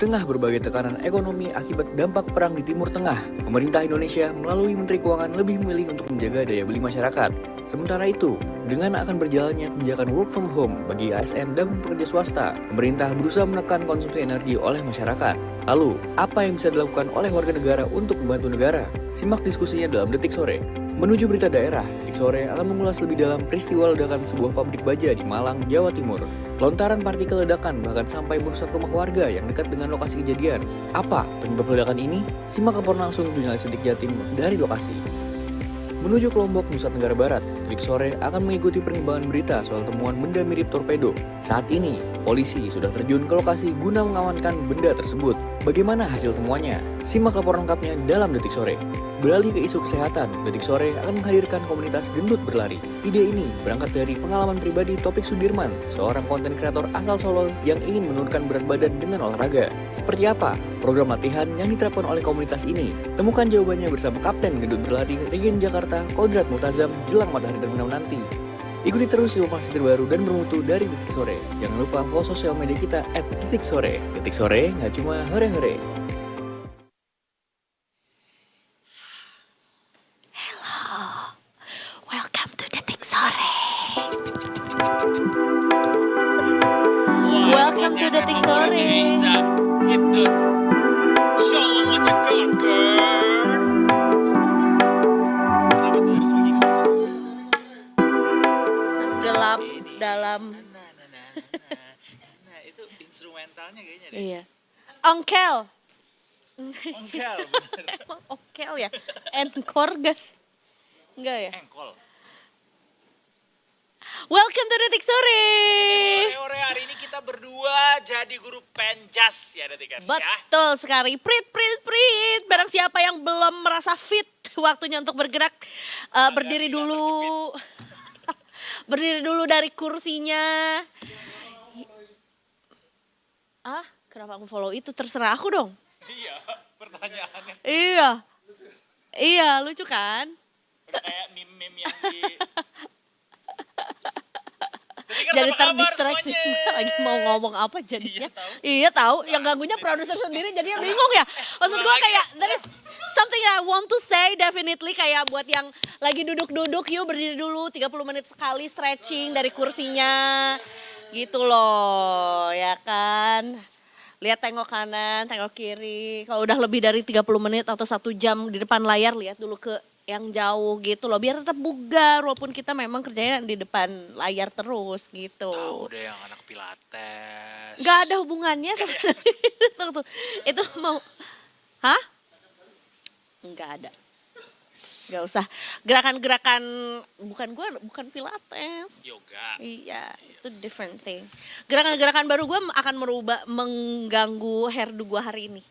tengah berbagai tekanan ekonomi akibat dampak perang di Timur Tengah, pemerintah Indonesia melalui Menteri Keuangan lebih memilih untuk menjaga daya beli masyarakat. Sementara itu, dengan akan berjalannya kebijakan work from home bagi ASN dan pekerja swasta, pemerintah berusaha menekan konsumsi energi oleh masyarakat. Lalu, apa yang bisa dilakukan oleh warga negara untuk membantu negara? Simak diskusinya dalam Detik Sore. Menuju berita daerah, Detik Sore akan mengulas lebih dalam peristiwa ledakan sebuah pabrik baja di Malang, Jawa Timur. Lontaran partikel ledakan bahkan sampai merusak rumah warga yang dekat dengan lokasi kejadian. Apa penyebab ledakan ini? Simak laporan langsung jurnalis Detik Jatim dari lokasi. Menuju ke Lombok, Nusa Tenggara Barat, Detik Sore akan mengikuti perkembangan berita soal temuan benda mirip torpedo. Saat ini, polisi sudah terjun ke lokasi guna mengamankan benda tersebut. Bagaimana hasil temuannya? Simak laporan lengkapnya dalam Detik Sore. Beralih ke isu kesehatan, Detik Sore akan menghadirkan komunitas gendut berlari. Ide ini berangkat dari pengalaman pribadi Topik Sudirman, seorang konten kreator asal Solo yang ingin menurunkan berat badan dengan olahraga. Seperti apa program latihan yang diterapkan oleh komunitas ini? Temukan jawabannya bersama Kapten Gendut Berlari Regen Jakarta, Kodrat Multazam, jelang matahari terbenam nanti. Ikuti terus informasi terbaru dan bermutu dari Detik Sore. Jangan lupa follow sosial media kita @detiksore. Detik Sore nggak cuma hore-hore. Welcome to Detik Sore. Welcome to Detik Sore. Gitu. Show them what you got, girl. Kenapa tuh harus begini? Gelap dalam. Nah, itu instrumentalnya kayaknya deh. Iya. Ongkel. Ongkel, bener. Emang ongkel ya? Encore gas? Enggak ya? Engkol. Welcome to Detik Sore. Ore hari ini kita berdua jadi guru penjas ya Detikers ya. Betul sekali. Prit. Barang siapa yang belum merasa fit, waktunya untuk bergerak. Berdiri dulu. Berdiri dulu dari kursinya. Ah, kenapa aku follow itu? Terserah aku dong. Iya, pertanyaannya Iya, lucu kan? udah kayak meme-meme yang di Detikers, Jadi apa kabar terdistraksi. semuanya? Lagi mau ngomong apa jadinya? Iya, tahu. Iya tahu. Yang ganggunya produser sendiri jadinya bingung ya. Maksud gue kayak there is something that I want to say definitely, kayak buat yang lagi duduk-duduk, yuk berdiri dulu 30 menit sekali stretching dari kursinya. Gitu loh, ya kan? Lihat tengok kanan, tengok kiri. Kalau udah lebih dari 30 menit atau 1 jam di depan layar, lihat dulu ke yang jauh gitu loh. Biar tetap bugar walaupun kita memang kerjanya di depan layar terus gitu. Tahu deh yang anak pilates. Gak ada hubungannya sama tuh. Itu mau, hah? Nggak ada. Gak usah. Gerakan-gerakan, bukan pilates. Yoga. Iya, itu different thing. Gerakan-gerakan baru gue akan mengganggu hairdo gue hari ini.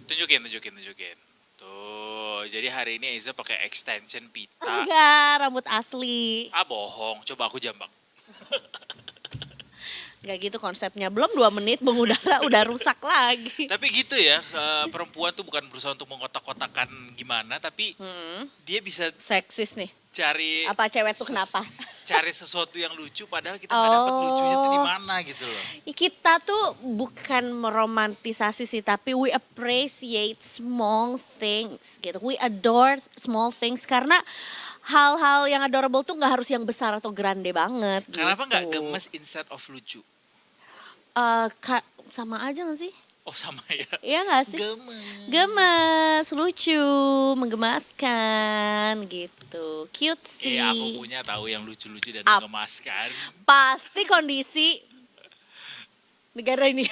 Tunjukin. Tuh, jadi hari ini Aiza pakai extension pita. Enggak, rambut asli. Ah bohong, coba aku jambak. Enggak gitu konsepnya. Belum 2 menit mengudara udah rusak lagi. Tapi gitu ya, perempuan tuh bukan berusaha untuk mengkotak-kotakan gimana, tapi dia bisa Seksis nih. cari Apa cewek tuh kenapa? cari sesuatu yang lucu padahal kita nggak dapat lucunya tuh di mana gitu loh. Kita tuh bukan meromantisasi sih, tapi we appreciate small things gitu. We adore small things karena hal-hal yang adorable tuh nggak harus yang besar atau grande banget. Kenapa nggak gitu. gemes instead of lucu? Sama aja gak sih? Oh sama ya. Iya gak sih? Gemes, lucu, menggemaskan gitu. Cute sih. Iya aku punya tahu yang lucu-lucu dan Up. mengemaskan. Pasti kondisi negara ini.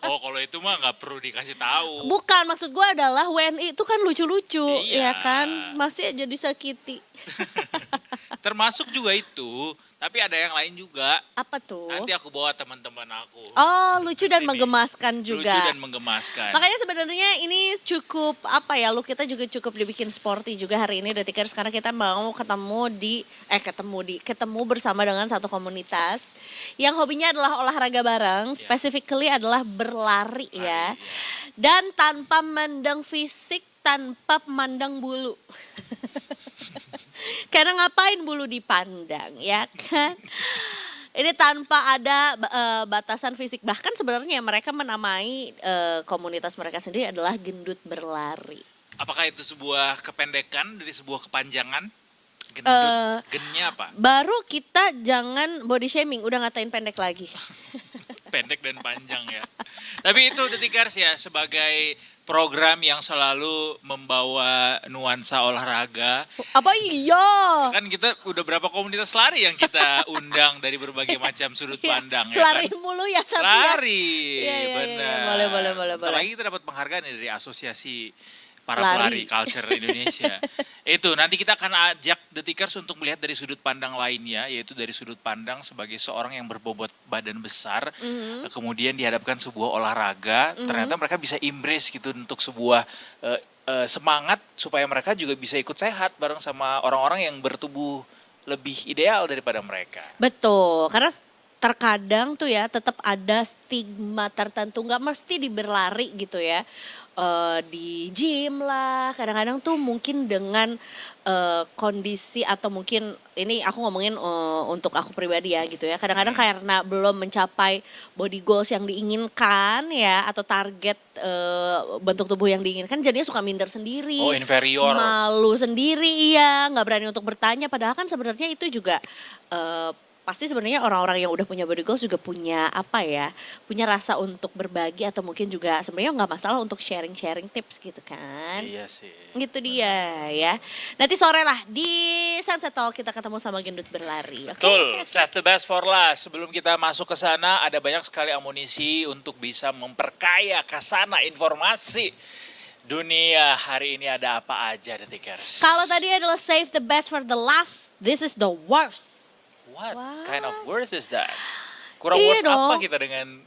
Oh kalau itu mah nggak perlu dikasih tahu. Bukan, maksud gue adalah WNI itu kan lucu-lucu, Iya. ya kan? Masih aja disakiti. Termasuk juga itu, tapi ada yang lain juga. Apa tuh? Nanti aku bawa teman-teman aku. Oh, lucu dan Kesini. menggemaskan juga. Lucu dan menggemaskan. Makanya sebenarnya ini cukup apa ya, look kita juga cukup dibikin sporty juga hari ini Detikers, karena kita mau ketemu bersama dengan satu komunitas yang hobinya adalah olahraga bareng, specifically adalah berlari ya. Dan tanpa memandang fisik, tanpa memandang bulu. Karena ngapain bulu dipandang, ya kan? Ini tanpa ada batasan fisik. Bahkan sebenarnya mereka menamai komunitas mereka sendiri adalah gendut berlari. Apakah itu sebuah kependekan dari sebuah kepanjangan? Eh, Gendut, gennya apa? Baru kita jangan body shaming, udah ngatain pendek lagi. Pendek dan panjang ya. Tapi itu Detikers ya, sebagai program yang selalu membawa nuansa olahraga. Apa iya? Kan kita udah berapa komunitas lari yang kita undang dari berbagai macam sudut pandang ya Lari kan? mulu ya tapi ya. Lari, Iya, iya, benar. iya. Boleh. Apalagi kita dapat penghargaan ya dari asosiasi para Lari. pelari culture Indonesia. Itu nanti kita akan ajak Detikers untuk melihat dari sudut pandang lainnya, yaitu dari sudut pandang sebagai seorang yang berbobot badan besar, kemudian dihadapkan sebuah olahraga, ternyata mereka bisa embrace gitu untuk sebuah semangat supaya mereka juga bisa ikut sehat bareng sama orang-orang yang bertubuh lebih ideal daripada mereka. Betul, karena terkadang tuh ya tetap ada stigma tertentu, nggak mesti diberlari gitu ya. Di gym lah, kadang-kadang tuh mungkin dengan kondisi atau mungkin ini aku ngomongin untuk aku pribadi ya gitu ya. Kadang-kadang karena belum mencapai body goals yang diinginkan ya atau target bentuk tubuh yang diinginkan, jadinya suka minder sendiri. Oh, inferior. Malu sendiri, iya, nggak berani untuk bertanya. Padahal kan sebenarnya itu juga pasti sebenarnya orang-orang yang udah punya body goals juga punya apa ya, punya rasa untuk berbagi atau mungkin juga sebenarnya nggak masalah untuk sharing-sharing tips gitu kan. Iya sih. Gitu dia ya. Nanti sore lah di Sunset Talk kita ketemu sama gendut berlari. Oke? Betul, save the best for last. Sebelum kita masuk ke sana, ada banyak sekali amunisi untuk bisa memperkaya kasana informasi dunia. Hari ini ada apa aja, Detikers? Kalau tadi adalah save the best for the last, this is the worst. What Wah. kind of words is that? Kurang Iya words apa dong. kita dengan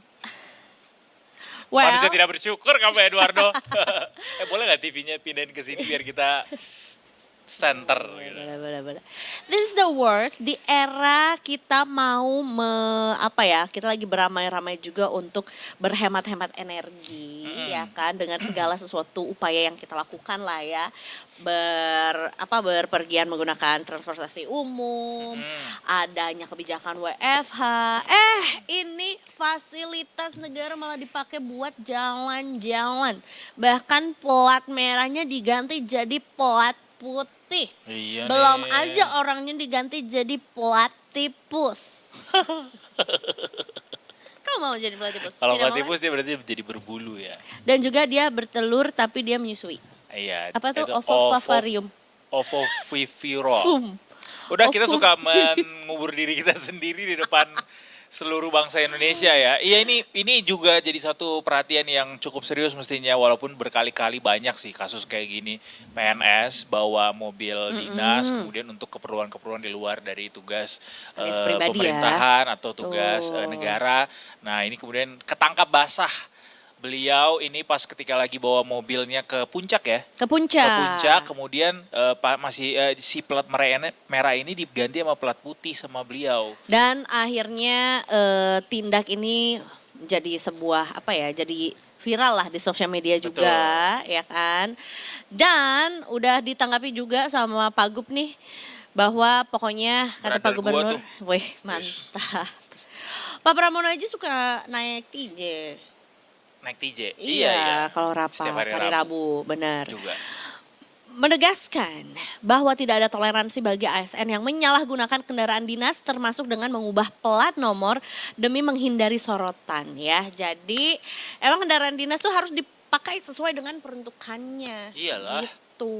Well, manusia tidak bersyukur kamu Eduardo? Boleh nggak TV-nya pindahin ke sini biar kita center gitu. boleh. This is the worst di era kita mau apa ya, kita lagi beramai-ramai juga untuk berhemat-hemat energi ya kan, dengan segala sesuatu upaya yang kita lakukan lah ya, berpergian menggunakan transportasi umum, adanya kebijakan WFH, ini fasilitas negara malah dipakai buat jalan-jalan, bahkan plat merahnya diganti jadi plat putih. Iya Belum nih. aja orangnya diganti jadi platypus. Kamu mau jadi platypus? Kalau Tidak mau platypus dia berarti jadi berbulu ya. kan? Dan juga dia bertelur tapi dia menyusui. Iya. Apa tuh? itu Ovovivarium. Ovoviviro. Fum. Udah kita suka mengubur diri kita sendiri di depan seluruh bangsa Indonesia ya. Iya ini juga jadi satu perhatian yang cukup serius mestinya, walaupun berkali-kali banyak sih kasus kayak gini. PNS bawa mobil dinas kemudian untuk keperluan-keperluan di luar dari tugas Tugas pribadi ya. pemerintahan atau tugas Betul. negara. Nah, ini kemudian ketangkap basah. Beliau ini pas ketika lagi bawa mobilnya ke puncak ya. Ke puncak. Ke puncak, kemudian si plat merah ini diganti sama plat putih sama beliau. Dan akhirnya tindak ini jadi sebuah apa ya, jadi viral lah di sosial media juga. Ya kan. Dan udah ditanggapi juga sama Pak Gub nih, bahwa pokoknya kata Brother Pak gua Gubernur, tuh. wih mantap. Pak Pramono aja suka naik TJ. Naik TJ. Iya, kalau rapat Setiap hari hari Rabu, benar. juga. Menegaskan bahwa tidak ada toleransi bagi ASN yang menyalahgunakan kendaraan dinas, termasuk dengan mengubah plat nomor demi menghindari sorotan ya. Jadi emang kendaraan dinas tuh harus dipakai sesuai dengan peruntukannya. Iyalah. Gitu.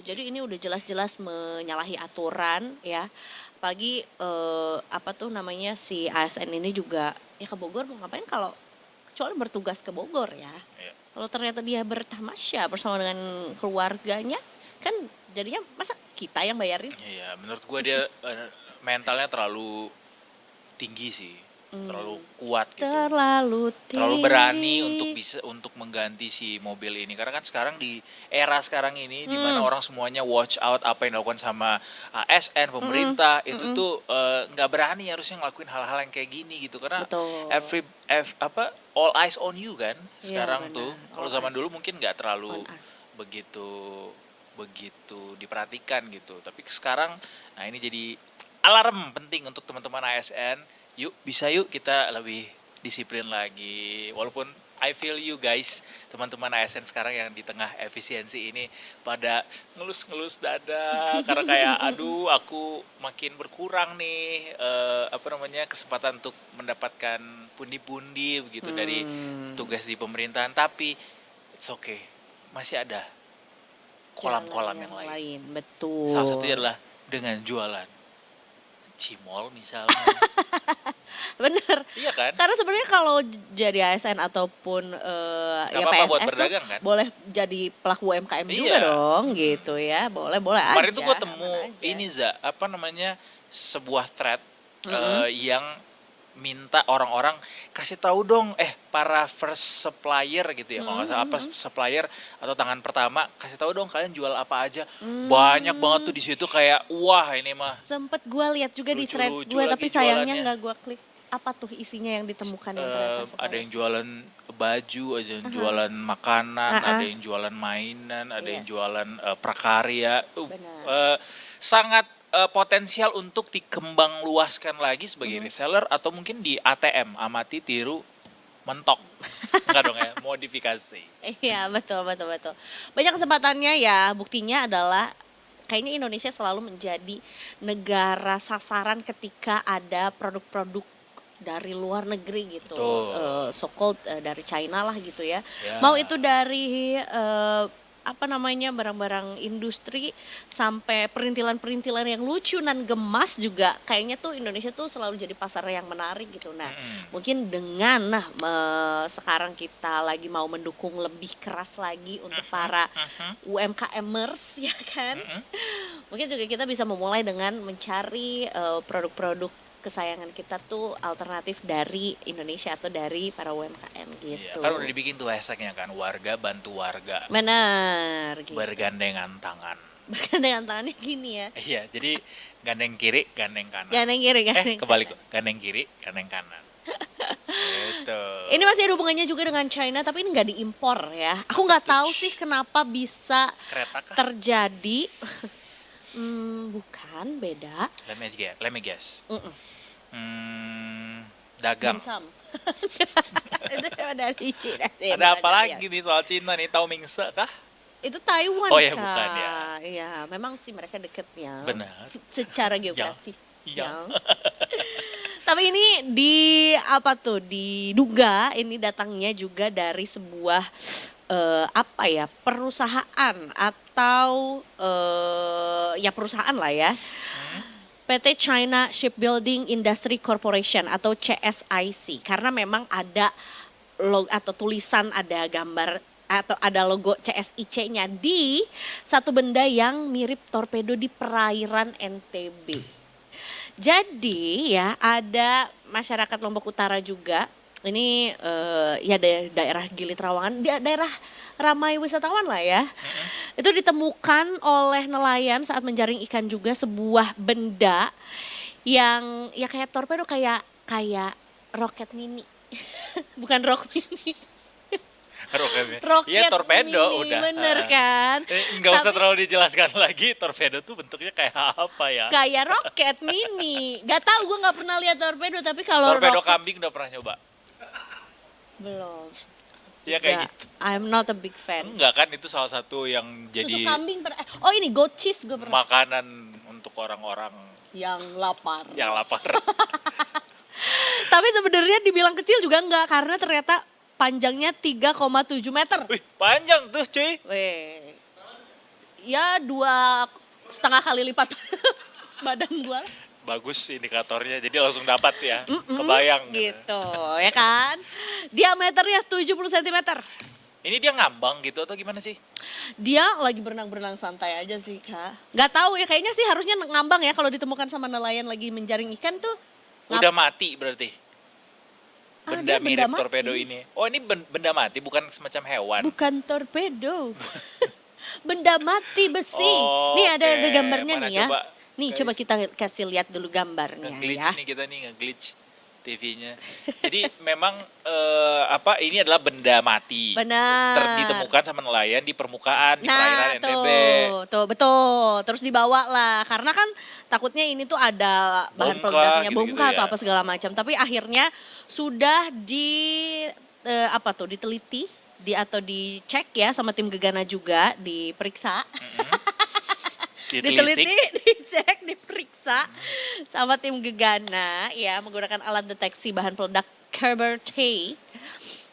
Jadi ini udah jelas-jelas menyalahi aturan ya. Apalagi apa tuh namanya, si ASN ini juga ya ke Bogor mau ngapain kalau kecuali bertugas ke Bogor ya. Iya. Kalau ternyata dia bertamasya bersama dengan keluarganya, kan jadinya masa kita yang bayarin? Iya, menurut gua dia mentalnya terlalu tinggi sih. Terlalu kuat gitu. Terlalu tinggi. Terlalu berani untuk mengganti si mobil ini, karena kan sekarang di era sekarang ini di mana orang semuanya watch out apa yang dilakukan sama ASN pemerintah itu tuh nggak berani harusnya ngelakuin hal-hal yang kayak gini gitu, karena Betul. all eyes on you kan Iya, sekarang benar. tuh. Kalau All zaman eyes dulu mungkin nggak terlalu on us. begitu diperhatikan gitu, tapi sekarang nah ini jadi alarm penting untuk teman-teman ASN. Yuk, bisa yuk kita lebih disiplin lagi. Walaupun I feel you guys, teman-teman ASN sekarang yang di tengah efisiensi ini pada ngelus-ngelus dada karena kayak aduh aku makin berkurang nih kesempatan untuk mendapatkan pundi-pundi begitu dari tugas di pemerintahan, tapi it's okay. Masih ada kolam-kolam yang lain. Betul. Salah satunya adalah dengan jualan cimol misalnya. Bener. Iya kan? Karena sebenarnya kalau jadi ASN ataupun Gak ya apa-apa buat PNS tuh berdagang kan? boleh jadi pelaku UMKM juga Iya. dong gitu ya. Boleh aja. Kemarin tuh gue temu aman aja. ini sebuah thread yang minta orang-orang kasih tahu dong para first supplier gitu ya, kalau nggak salah apa supplier atau tangan pertama, kasih tahu dong kalian jual apa aja. Banyak banget tuh di situ kayak wah ini mah Sempet gue lihat juga di threads lucu-lucu gue, lagi tapi sayangnya jualannya. nggak gue klik. Apa tuh isinya yang ditemukan yang ternyata ada supplier? yang jualan baju, ada yang jualan makanan, ada yang jualan mainan, ada yang Yes. jualan prakarya. Benar. Sangat potensial untuk dikembang luaskan lagi sebagai reseller atau mungkin di ATM, amati, tiru, mentok. Enggak dong ya, modifikasi. Iya betul. Banyak kesempatannya ya, buktinya adalah kayaknya Indonesia selalu menjadi negara sasaran ketika ada produk-produk dari luar negeri gitu, Betul. so called dari China lah gitu ya. Ya. Mau itu dari barang-barang industri sampai perintilan-perintilan yang lucu dan gemas juga, kayaknya tuh Indonesia tuh selalu jadi pasar yang menarik gitu. Nah, mungkin dengan sekarang kita lagi mau mendukung lebih keras lagi untuk para UMKMers ya kan. Mungkin juga kita bisa memulai dengan mencari produk-produk kesayangan kita tuh alternatif dari Indonesia atau dari para UMKM Iya, gitu. kan udah dibikin tuh hashtagnya kan, warga bantu warga, Benar gitu. bergandengan tangan. Bergandengan tangannya gini ya. Iya, jadi gandeng kiri, gandeng kanan. Gandeng kiri, gandeng Kebalik, kanan. gandeng kiri, gandeng kanan. Gitu. Ini masih ada hubungannya juga dengan China, tapi ini nggak diimpor ya. Aku nggak tahu sih kenapa bisa Kereta kah? terjadi. Bukan, beda. Let me guess. Mm-mm. Dagang. Dimsum. Itu dari Cina sih. Ada bukan apa dari lagi nih soal Cina nih? Tau Mingse kah? Itu Taiwan Oh ya, Kak. bukan ya. Iya, memang sih mereka deketnya. Benar. Secara geografis. Ya. Tapi ini diduga ini datangnya juga dari sebuah perusahaan atau ya perusahaan lah ya. PT China Shipbuilding Industry Corporation atau CSIC, karena memang ada atau tulisan, ada gambar atau ada logo CSIC-nya di satu benda yang mirip torpedo di perairan NTB. Jadi ya ada masyarakat Lombok Utara juga, ini ya daerah Gili Trawangan, daerah ramai wisatawan lah ya. Itu ditemukan oleh nelayan saat menjaring ikan juga sebuah benda yang ya kayak torpedo, kayak roket mini. Bukan rock mini. Roket Iya, torpedo mini, udah. bener kan? Nggak usah Tapi terlalu dijelaskan lagi torpedo tuh bentuknya kayak apa ya. kayak roket mini. Gak tahu, gue nggak pernah lihat torpedo, tapi kalau Torpedo roket kambing udah pernah nyoba? belum. Iya kayak Nggak, gitu. I'm not a big fan. Enggak kan, itu salah satu yang Susu jadi kambing oh ini goat cheese gue pernah. makanan untuk orang-orang Yang lapar. yang lapar. Tapi sebenarnya dibilang kecil juga enggak, karena ternyata panjangnya 3,7 meter. Wih, panjang tuh cuy. Weh. Ya 2,5 kali lipat badan gua. Bagus indikatornya, jadi langsung dapat ya. Kebayang. Gitu, ya kan? Diameternya 70 cm. Ini dia ngambang gitu atau gimana sih? Dia lagi berenang-berenang santai aja sih, Kak. Nggak tahu ya, kayaknya sih harusnya ngambang ya kalau ditemukan sama nelayan lagi menjaring ikan tuh. Udah mati berarti. Benda Dia mirip mati. torpedo ini. Oh, ini benda mati, bukan semacam hewan. Bukan torpedo. Benda mati besi. Oh, Nih ada oke. gambarnya Mana nih ya. coba, Nih guys? coba kita kasih lihat dulu gambarnya Nge-glitch ya. nih kita nih, nge-glitch. TV-nya. Jadi memang ini adalah benda mati. Benar. Ditemukan sama nelayan di permukaan di perairan NTB. Tuh betul. Terus dibawa lah, karena kan takutnya ini tuh ada bahan Bom kah, peledaknya, bom gitu-gitu kah ya. atau apa segala macam. Tapi akhirnya sudah diteliti atau dicek ya sama tim Gegana juga, diperiksa. Ditelisik. Diteliti, dicek, diperiksa sama tim Gegana ya, menggunakan alat deteksi bahan peledak Kerber-T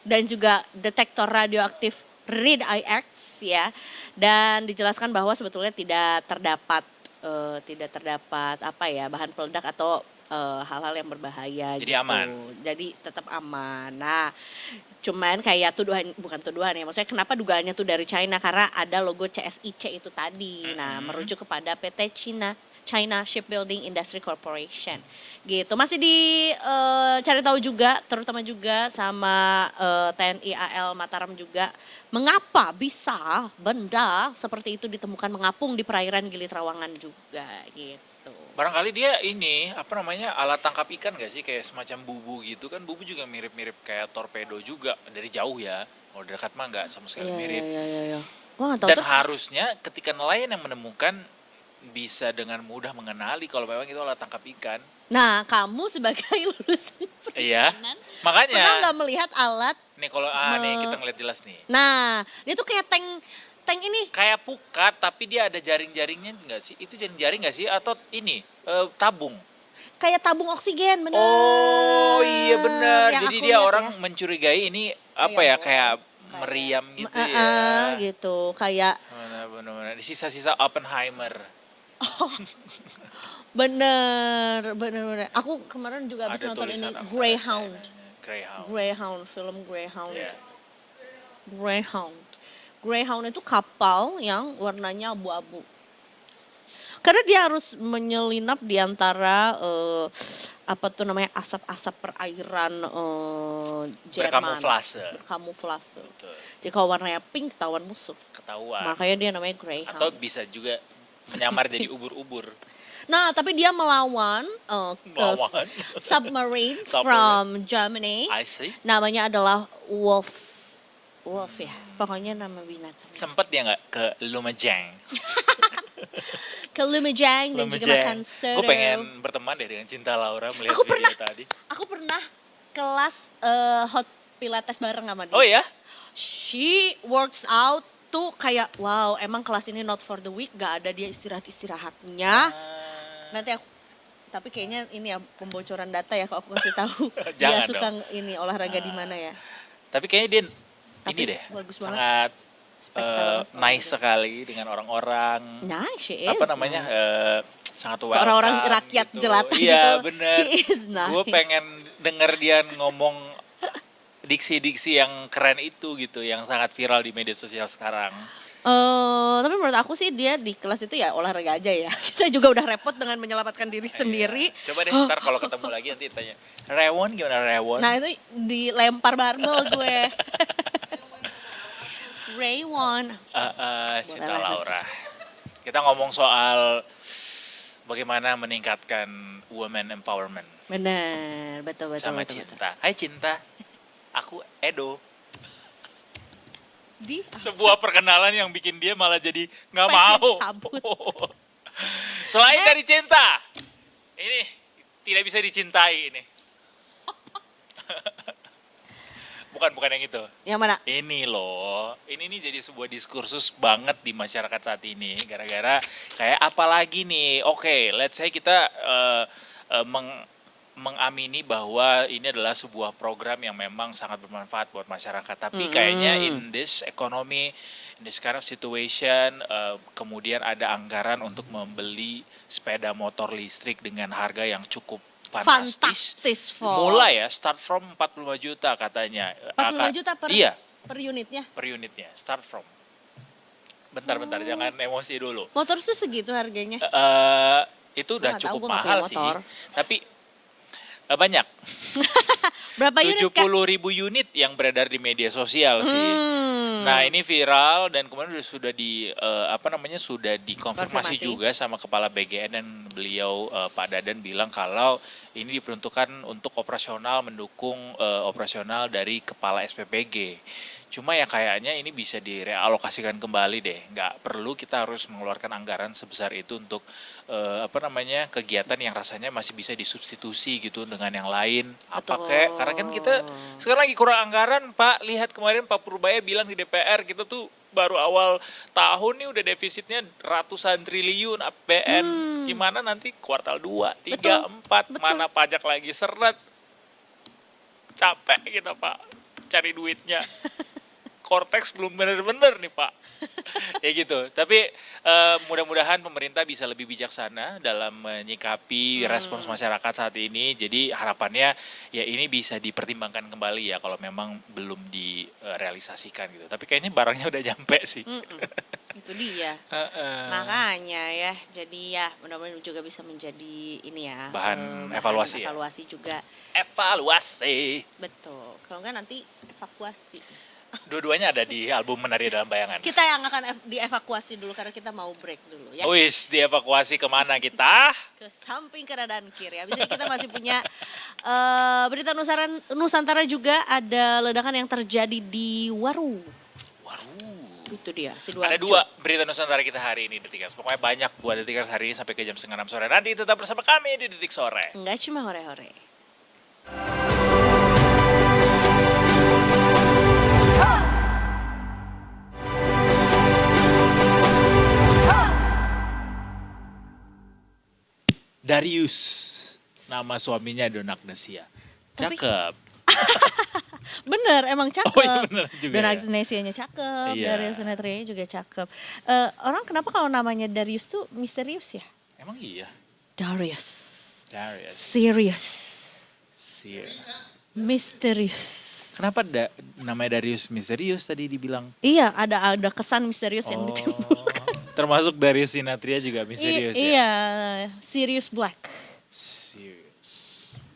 dan juga detektor radioaktif Read IX ya, dan dijelaskan bahwa sebetulnya tidak terdapat apa ya, bahan peledak atau hal-hal yang berbahaya. Jadi gitu. aman. Jadi tetap aman. Nah, cuman kayak bukan tuduhan ya, maksudnya kenapa dugaannya tuh dari China, karena ada logo CSIC itu tadi. Nah, merujuk kepada PT China Shipbuilding Industry Corporation gitu. Masih cari tahu juga, terutama juga sama TNI AL Mataram juga, mengapa bisa benda seperti itu ditemukan mengapung di perairan Gili Trawangan juga gitu. Barangkali dia ini alat tangkap ikan gak sih, kayak semacam bubu gitu kan. Bubu juga mirip-mirip kayak torpedo juga dari jauh ya. Kalau dekat mah nggak sama sekali mirip. Iya. Gua nggak tahu. Dan Terus harusnya ketika nelayan yang menemukan bisa dengan mudah mengenali kalau memang itu alat tangkap ikan. nah, kamu sebagai lulusan Iya. perikanan pernah Makanya nggak melihat alat? nih kalau nih kita ngeliat jelas nih. Nah, dia tuh kayak tank ini. Kayak pukat tapi dia ada jaring-jaringnya enggak sih? Itu jaring-jaring enggak sih atau ini tabung? Kayak tabung oksigen, bener. Oh iya benar. Yang Jadi aku dia lihat orang ya. mencurigai ini kayak meriam gitu ya. Gitu, kayak Benar-benar. Sisa-sisa Oppenheimer. bener. Aku kemarin juga habis Ada nonton ini tulisan aksara Greyhound. China. Greyhound, film Greyhound. Iya. Greyhound itu kapal yang warnanya abu-abu. Karena dia harus menyelinap di antara asap-asap perairan Jerman. Berkamuflase. Betul. Jadi kalau warnanya pink ketahuan musuh. Ketahuan. Makanya dia namanya Greyhound. Atau bisa juga menyamar jadi ubur-ubur. Nah, tapi dia melawan Melawan. submarine Submarine. from Germany. I see. Namanya adalah Wolf ya. Pokoknya nama binatang. Sempet dia nggak ke Lumajang? Ke Lumajang dan juga makan soto. Gue pengen berteman deh dengan Cinta Laura melihat Aku video tadi. Aku pernah kelas hot pilates bareng sama dia. Oh ya? She works out tuh kayak wow, emang kelas ini not for the weak, gak ada dia istirahatnya. Nanti aku, tapi kayaknya ini ya pembocoran data ya kalau aku kasih tahu. Dia Jangan suka ini olahraga di mana ya. Tapi kayaknya dia Tapi ini deh, bagus banget. sangat Spectacular. nice sekali dengan orang-orang. Nice, she is. Apa namanya? nice. Sangat Ke welcome. orang-orang rakyat gitu. jelata Iya, gitu. bener. She is nice. Gue pengen denger dia ngomong diksi-diksi yang keren itu gitu, yang sangat viral di media sosial sekarang. Tapi menurut aku sih dia di kelas itu ya olahraga aja ya. Kita juga udah repot dengan menyelamatkan diri sendiri. Coba deh ntar kalau ketemu lagi nanti tanya, Rewon gimana Rewon? Nah itu dilempar barbel gue. Raywon. Cinta Boleh lah. Laura. Kita ngomong soal bagaimana meningkatkan women empowerment Benar, betul. sama Cinta. Hai Cinta, aku Edo. Di Sebuah perkenalan yang bikin dia malah jadi nggak Pengen mau. cabut. Selain dari Cinta, ini tidak bisa dicintai ini. Bukan yang itu. yang mana? Ini loh, ini nih jadi sebuah diskursus banget di masyarakat saat ini. Gara-gara kayak apalagi nih, oke, let's say kita mengamini bahwa ini adalah sebuah program yang memang sangat bermanfaat buat masyarakat. Tapi kayaknya in this economy, in this kind of situation, kemudian ada anggaran untuk membeli sepeda motor listrik dengan harga yang cukup fantastis. Mulai ya, start from 45 juta katanya. 45 juta per Iya, per unitnya. per unitnya, start from. Bentar, jangan emosi dulu. Motor tuh segitu harganya. Itu udah Gua nggak tahu, cukup gua nggak mahal punya sih. motor. Tapi banyak. Berapa unit Kak? 70.000 unit yang beredar di media sosial sih. Nah, ini viral dan kemudian sudah sudah dikonfirmasi Konfirmasi. juga sama kepala BGN, dan beliau Pak Dadan bilang kalau ini diperuntukkan untuk operasional mendukung operasional dari kepala SPPG. Cuma ya kayaknya ini bisa direalokasikan kembali deh. Nggak perlu kita harus mengeluarkan anggaran sebesar itu untuk kegiatan yang rasanya masih bisa disubstitusi gitu dengan yang lain. Apa Betul. kayak karena kan kita sekarang lagi kurang anggaran, Pak. Lihat kemarin Pak Purbaya bilang di DPR kita tuh baru awal tahun nih udah defisitnya ratusan triliun APBN. Gimana nanti kuartal 2, 3, 4 mana pajak lagi seret. Capek kita, Pak, cari duitnya. Cortex belum benar-benar nih, Pak. Ya gitu. Tapi mudah-mudahan pemerintah bisa lebih bijaksana dalam menyikapi respons masyarakat saat ini. Jadi harapannya ya ini bisa dipertimbangkan kembali ya kalau memang belum direalisasikan gitu. Tapi kayaknya barangnya udah nyampe sih. Itu dia. Makanya ya, jadi ya mudah-mudahan juga bisa menjadi ini ya. Bahan evaluasi ya. Evaluasi juga. Evaluasi. Betul. Kalau enggak nanti evakuasi. Dua-duanya ada di album Menari Dalam Bayangan. Kita yang akan dievakuasi dulu karena kita mau break dulu ya. Wis, dievakuasi kemana kita? Ke samping kanan dan kiri. Habis ini kita masih punya berita Nusantara juga, ada ledakan yang terjadi di Waru. Itu dia, Sidoarjo. Ada 2 berita Nusantara kita hari ini, Detikers. Pokoknya banyak buat Detikers hari ini sampai ke jam 5:30 sore. Nanti tetap bersama kami di Detik Sore. Enggak cuma hore-hore. Darius, nama suaminya Donagnesia. Tapi- Cakep. Bener, emang cakep. Oh iya bener juga Dan ya. Agnesianya cakep, Iya. Darius Sinetrianya juga cakep. Orang kenapa kalau namanya Darius tuh misterius ya? Emang iya. Darius. Darius. Serious. Misterius. Kenapa namanya Darius misterius tadi dibilang? Iya, ada kesan misterius yang ditimbulkan. Termasuk Darius Sinathrya juga misterius ya? Iya, Sirius Black. Serius.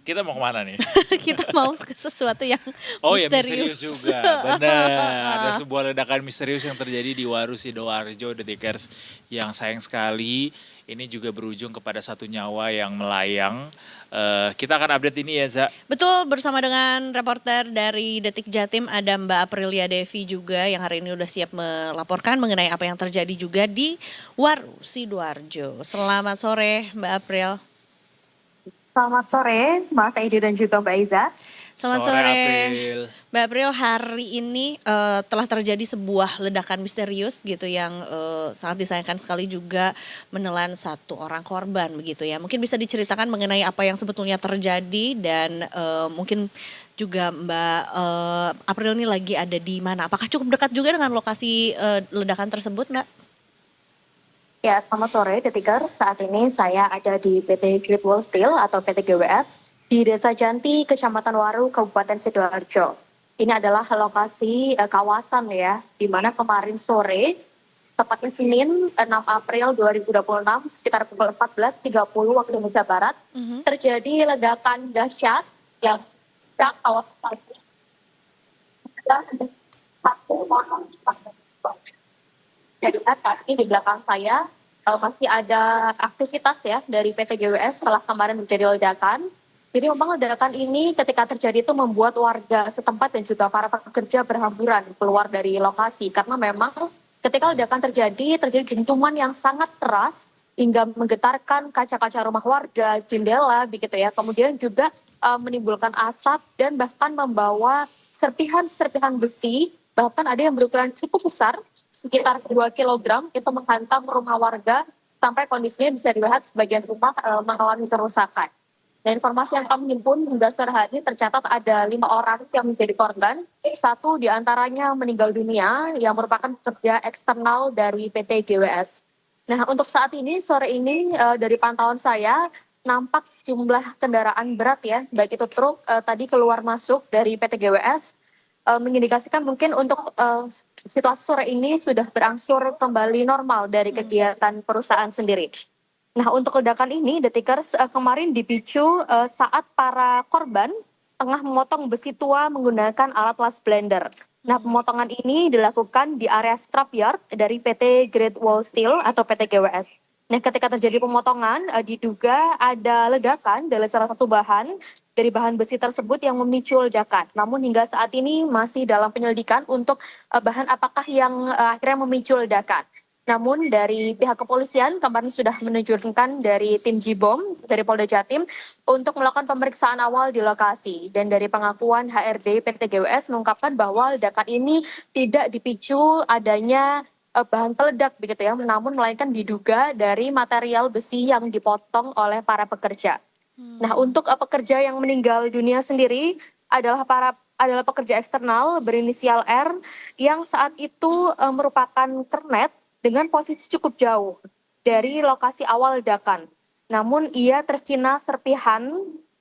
Kita mau kemana nih? Kita mau ke sesuatu yang Oh ya misterius. misterius juga, benar. Ada sebuah ledakan misterius yang terjadi di Waru Sidoarjo, Detikers, yang sayang sekali ini juga berujung kepada satu nyawa yang melayang. Kita akan update ini ya, Za. Betul, bersama dengan reporter dari Detik Jatim ada Mbak Aprilia Devi juga yang hari ini udah siap melaporkan mengenai apa yang terjadi juga di Waru Sidoarjo. Selamat sore Mbak April. Selamat sore, Mas Edi dan juga Mbak Iza. Selamat Sore, sore. April. Mbak April, hari ini telah terjadi sebuah ledakan misterius gitu yang sangat disayangkan sekali juga menelan satu orang korban begitu ya. Mungkin bisa diceritakan mengenai apa yang sebetulnya terjadi dan mungkin juga Mbak April ini lagi ada di mana? Apakah cukup dekat juga dengan lokasi ledakan tersebut, Mbak? Ya, selamat sore Detikers. Saat ini saya ada di PT Great Wall Steel atau PT GWS di Desa Janti, Kecamatan Waru, Kabupaten Sidoarjo. Ini adalah lokasi kawasan ya, di mana kemarin sore, tepatnya Senin 6 April 2026, sekitar pukul 14.30 waktu Indonesia Barat, terjadi ledakan dahsyat yang sedang kawasan ini. Ada satu orang saya lihat saat ini di belakang saya masih ada aktivitas ya dari PT GWS setelah kemarin terjadi ledakan. Jadi memang ledakan ini ketika terjadi itu membuat warga setempat dan juga para pekerja berhamburan keluar dari lokasi. Karena memang ketika ledakan terjadi dentuman yang sangat keras hingga menggetarkan kaca-kaca rumah warga, jendela begitu ya. Kemudian juga menimbulkan asap dan bahkan membawa serpihan-serpihan besi, bahkan ada yang berukuran cukup besar, sekitar 2 kg itu menghantam rumah warga sampai kondisinya bisa dilihat sebagian rumah mengalami kerusakan. Dan informasi yang kami himpun hingga sore hari tercatat ada 5 orang yang menjadi korban. 1 diantaranya meninggal dunia yang merupakan pekerja eksternal dari PT GWS. Nah untuk saat ini, sore ini dari pantauan saya nampak sejumlah kendaraan berat ya, baik itu truk tadi keluar masuk dari PT GWS, mengindikasikan mungkin untuk situasi sore ini sudah berangsur kembali normal dari kegiatan perusahaan sendiri. Nah untuk ledakan ini Detikers kemarin dipicu saat para korban tengah memotong besi tua menggunakan alat las blender. Nah pemotongan ini dilakukan di area scrapyard dari PT Great Wall Steel atau PT GWS. Nah, ketika terjadi pemotongan, diduga ada ledakan dari salah satu bahan dari bahan besi tersebut yang memicu ledakan. Namun hingga saat ini masih dalam penyelidikan untuk bahan apakah yang akhirnya memicu ledakan. Namun dari pihak kepolisian kemarin sudah menerjunkan dari tim Jibom dari Polda Jatim untuk melakukan pemeriksaan awal di lokasi. Dan dari pengakuan HRD PT GWS mengungkapkan bahwa ledakan ini tidak dipicu adanya bahan peledak begitu ya, namun melainkan diduga dari material besi yang dipotong oleh para pekerja. Nah, untuk pekerja yang meninggal dunia sendiri adalah pekerja eksternal berinisial R yang saat itu merupakan kernet dengan posisi cukup jauh dari lokasi awal ledakan. Namun ia terkena serpihan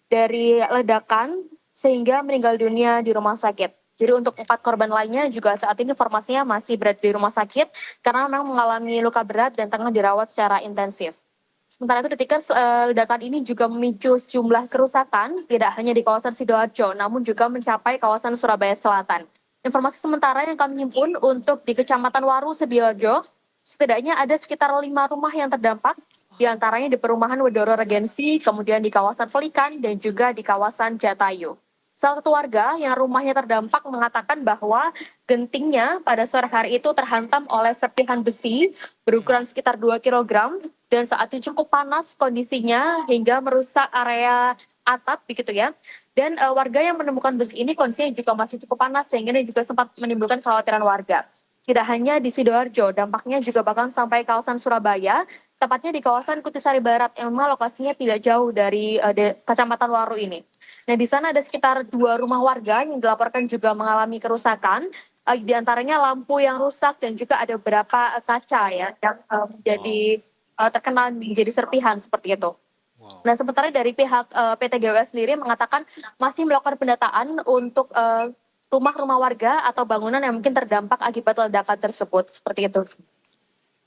dari ledakan sehingga meninggal dunia di rumah sakit. Jadi untuk 4 korban lainnya juga saat ini informasinya masih berada di rumah sakit karena memang mengalami luka berat dan tengah dirawat secara intensif. Sementara itu Detikers, ledakan ini juga memicu sejumlah kerusakan tidak hanya di kawasan Sidoarjo namun juga mencapai kawasan Surabaya Selatan. Informasi sementara yang kami himpun untuk di Kecamatan Waru Sidoarjo, setidaknya ada sekitar 5 rumah yang terdampak, di antaranya di perumahan Wedoro Regensi, kemudian di kawasan Pelikan dan juga di kawasan Jatayu. Salah satu warga yang rumahnya terdampak mengatakan bahwa gentingnya pada sore hari itu terhantam oleh serpihan besi berukuran sekitar 2 kg dan saat itu cukup panas kondisinya hingga merusak area atap begitu ya. Dan warga yang menemukan besi ini kondisinya juga masih cukup panas sehingga ini juga sempat menimbulkan kekhawatiran warga. Tidak hanya di Sidoarjo, dampaknya juga bahkan sampai kawasan Surabaya, tepatnya di kawasan Kutisari Barat yang memang lokasinya tidak jauh dari Kecamatan Waru ini. Nah, di sana ada sekitar 2 rumah warga yang dilaporkan juga mengalami kerusakan, di antaranya lampu yang rusak dan juga ada beberapa kaca ya yang menjadi terkena menjadi serpihan seperti itu. Nah, sementara dari pihak PT GWS sendiri mengatakan masih melakukan pendataan untuk rumah-rumah warga atau bangunan yang mungkin terdampak akibat ledakan tersebut, seperti itu.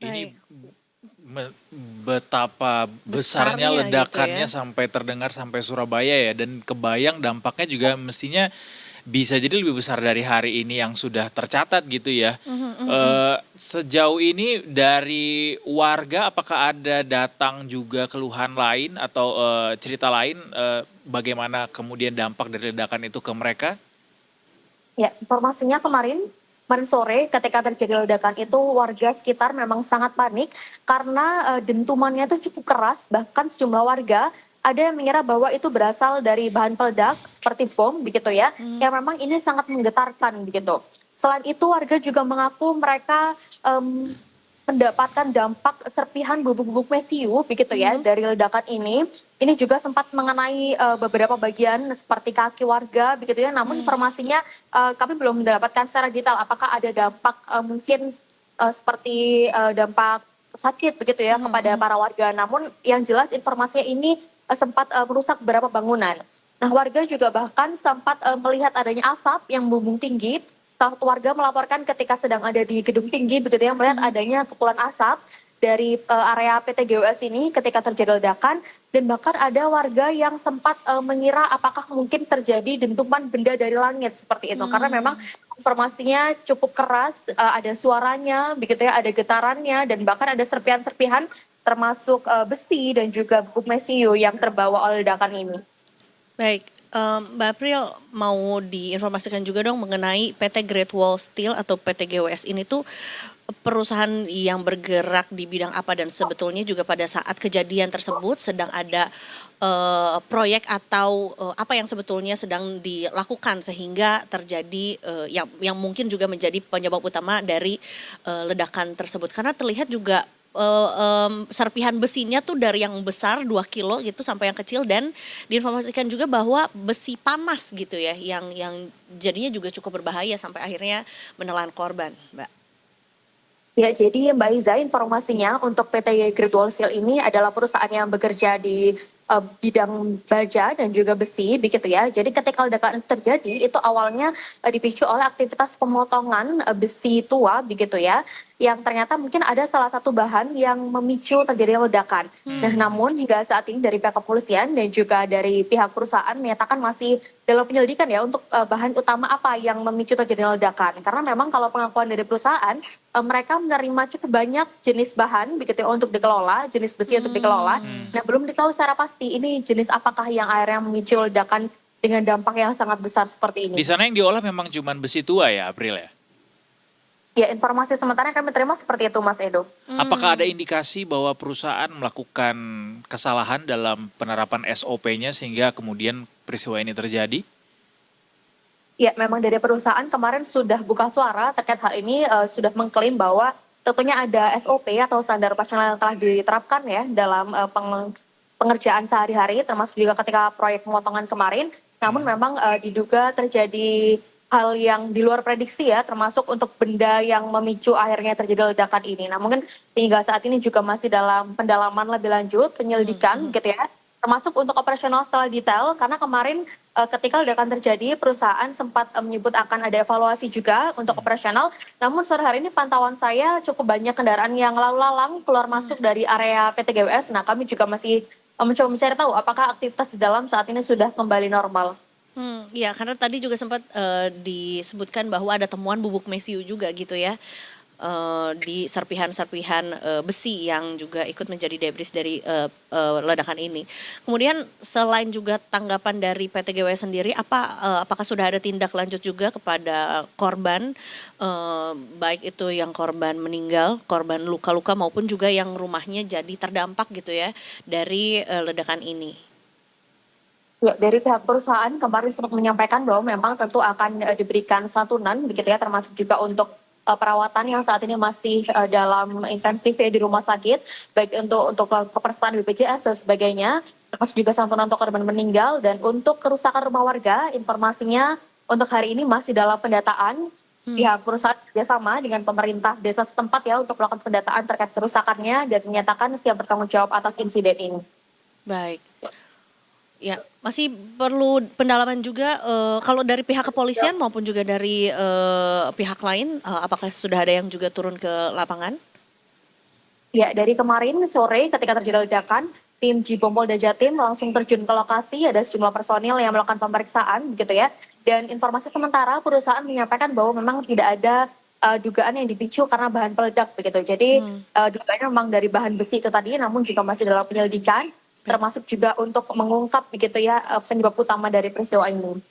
Ini betapa besarnya Besarnya ledakannya gitu ya. sampai terdengar sampai Surabaya ya, dan kebayang dampaknya juga mestinya bisa jadi lebih besar dari hari ini yang sudah tercatat gitu ya. Sejauh ini dari warga apakah ada datang juga keluhan lain atau cerita lain bagaimana kemudian dampak dari ledakan itu ke mereka? Ya, informasinya kemarin sore ketika terjadi ledakan itu warga sekitar memang sangat panik karena dentumannya itu cukup keras, bahkan sejumlah warga ada yang mengira bahwa itu berasal dari bahan peledak seperti bom begitu ya, yang memang ini sangat menggetarkan begitu. Selain itu warga juga mengaku mereka mendapatkan dampak serpihan bubuk-bubuk mesiu begitu ya dari ledakan ini. Ini juga sempat mengenai beberapa bagian seperti kaki warga begitu ya. Namun informasinya kami belum mendapatkan secara detail apakah ada dampak mungkin seperti dampak sakit begitu ya kepada para warga. Namun yang jelas informasinya ini sempat merusak beberapa bangunan. Nah, warga juga bahkan sempat melihat adanya asap yang membumbung tinggi. Salah satu warga melaporkan ketika sedang ada di gedung tinggi begitu ya, melihat adanya kepulan asap dari area PT GWS ini ketika terjadi ledakan, dan bahkan ada warga yang sempat mengira apakah mungkin terjadi dentuman benda dari langit seperti itu, karena memang informasinya cukup keras, ada suaranya begitu ya, ada getarannya dan bahkan ada serpihan-serpihan termasuk besi dan juga bubuk mesiu yang terbawa oleh ledakan ini. Baik, Mbak April mau diinformasikan juga dong mengenai PT Great Wall Steel atau PT GWS ini tuh perusahaan yang bergerak di bidang apa, dan sebetulnya juga pada saat kejadian tersebut sedang ada proyek atau apa yang sebetulnya sedang dilakukan sehingga terjadi yang mungkin juga menjadi penyebab utama dari ledakan tersebut, karena terlihat juga serpihan besinya tuh dari yang besar 2 kilo gitu sampai yang kecil, dan diinformasikan juga bahwa besi panas gitu ya yang jadinya juga cukup berbahaya sampai akhirnya menelan korban, Mbak. Ya, jadi Mbak Iza, informasinya untuk PT Great Wall Steel ini adalah perusahaan yang bekerja di bidang baja dan juga besi begitu ya. Jadi ketika ledakan itu terjadi itu awalnya dipicu oleh aktivitas pemotongan besi tua begitu ya, yang ternyata mungkin ada salah satu bahan yang memicu terjadinya ledakan. Nah, namun hingga saat ini dari pihak kepolisian dan juga dari pihak perusahaan menyatakan masih dalam penyelidikan ya untuk bahan utama apa yang memicu terjadinya ledakan. Karena memang kalau pengakuan dari perusahaan mereka menerima cukup banyak jenis bahan begitu ya, untuk dikelola, jenis besi untuk dikelola. Nah, belum diketahui secara pasti ini jenis apakah yang akhirnya memicu ledakan dengan dampak yang sangat besar seperti ini. Di sana yang diolah memang cuman besi tua ya, April ya? Ya, informasi sementara yang kami terima seperti itu, Mas Edo. Apakah ada indikasi bahwa perusahaan melakukan kesalahan dalam penerapan SOP-nya sehingga kemudian peristiwa ini terjadi? Ya, memang dari perusahaan kemarin sudah buka suara terkait hal ini, sudah mengklaim bahwa tentunya ada SOP atau standar operasional yang telah diterapkan ya dalam pengerjaan sehari-hari, termasuk juga ketika proyek pemotongan kemarin. Namun memang diduga terjadi hal yang di luar prediksi ya, termasuk untuk benda yang memicu akhirnya terjadi ledakan ini. Nah, mungkin hingga saat ini juga masih dalam pendalaman lebih lanjut, penyelidikan gitu ya. Termasuk untuk operasional setelah detail, karena kemarin ketika ledakan terjadi, perusahaan sempat menyebut akan ada evaluasi juga untuk operasional. Namun sore hari ini pantauan saya cukup banyak kendaraan yang lalu lalang keluar masuk dari area PT GWS. Nah, kami juga masih mencoba mencari tahu apakah aktivitas di dalam saat ini sudah kembali normal. Ya karena tadi juga sempat disebutkan bahwa ada temuan bubuk mesiu juga gitu ya di serpihan-serpihan besi yang juga ikut menjadi debris dari ledakan ini. Kemudian selain juga tanggapan dari PT GWS sendiri, apakah sudah ada tindak lanjut juga kepada korban, baik itu yang korban meninggal, korban luka-luka maupun juga yang rumahnya jadi terdampak gitu ya dari ledakan ini? Ya, dari pihak perusahaan kemarin sempat menyampaikan bahwa memang tentu akan diberikan santunan begitu ya, termasuk juga untuk perawatan yang saat ini masih dalam intensif ya di rumah sakit, baik untuk kepesertaan BPJS dan sebagainya, termasuk juga santunan untuk korban meninggal. Dan untuk kerusakan rumah warga, informasinya untuk hari ini masih dalam pendataan. Pihak perusahaan bekerjasama dengan pemerintah desa setempat ya untuk melakukan pendataan terkait kerusakannya dan menyatakan siap bertanggung jawab atas insiden ini. Baik. Ya, masih perlu pendalaman juga kalau dari pihak kepolisian maupun juga dari pihak lain, apakah sudah ada yang juga turun ke lapangan? Ya, dari kemarin sore ketika terjadi ledakan, tim Jibom Polda Jatim langsung terjun ke lokasi, ada sejumlah personil yang melakukan pemeriksaan begitu ya. Dan informasi sementara perusahaan menyampaikan bahwa memang tidak ada dugaan yang dipicu karena bahan peledak begitu. Jadi dugaannya memang dari bahan besi itu tadi, namun juga masih dalam penyelidikan, termasuk juga untuk mengungkap begitu ya penyebab utama dari peristiwa ini.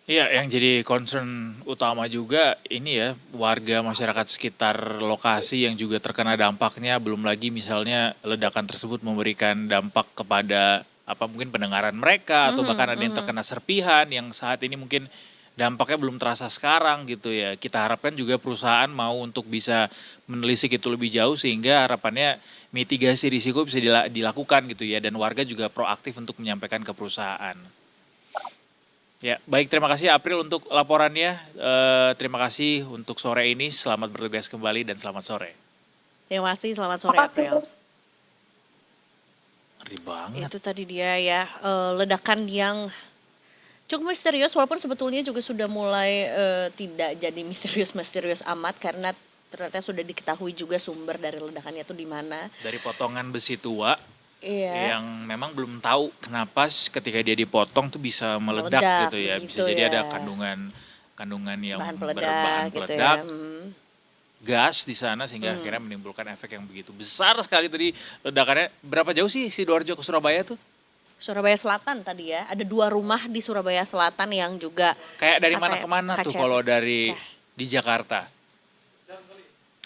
Iya, yang jadi concern utama juga ini ya, warga masyarakat sekitar lokasi yang juga terkena dampaknya, belum lagi misalnya ledakan tersebut memberikan dampak kepada mungkin pendengaran mereka atau bahkan ada yang terkena serpihan yang saat ini mungkin dampaknya belum terasa sekarang gitu ya. Kita harapkan juga perusahaan mau untuk bisa menelisik itu lebih jauh sehingga harapannya mitigasi risiko bisa dilakukan gitu ya, dan warga juga proaktif untuk menyampaikan ke perusahaan. Ya, baik, terima kasih April untuk laporannya. Terima kasih untuk sore ini. Selamat bertugas kembali dan selamat sore. Terima kasih, selamat sore April. Ngeri banget. Itu tadi dia ya, ledakan yang cukup misterius, walaupun sebetulnya juga sudah mulai tidak jadi misterius amat karena ternyata sudah diketahui juga sumber dari ledakannya itu di mana. Dari potongan besi tua. Iya. Yang memang belum tahu kenapa ketika dia dipotong tuh bisa meledak gitu ya. Bisa jadi ada kandungan yang bahan berbahan peledak gitu peledak, ya. gas di sana sehingga akhirnya menimbulkan efek yang begitu besar sekali tadi ledakannya. Berapa jauh sih Sidoarjo ke Surabaya tuh? Surabaya Selatan tadi ya, ada 2 rumah di Surabaya Selatan yang juga Kayak dari mana ke mana tuh kalau dari di Jakarta?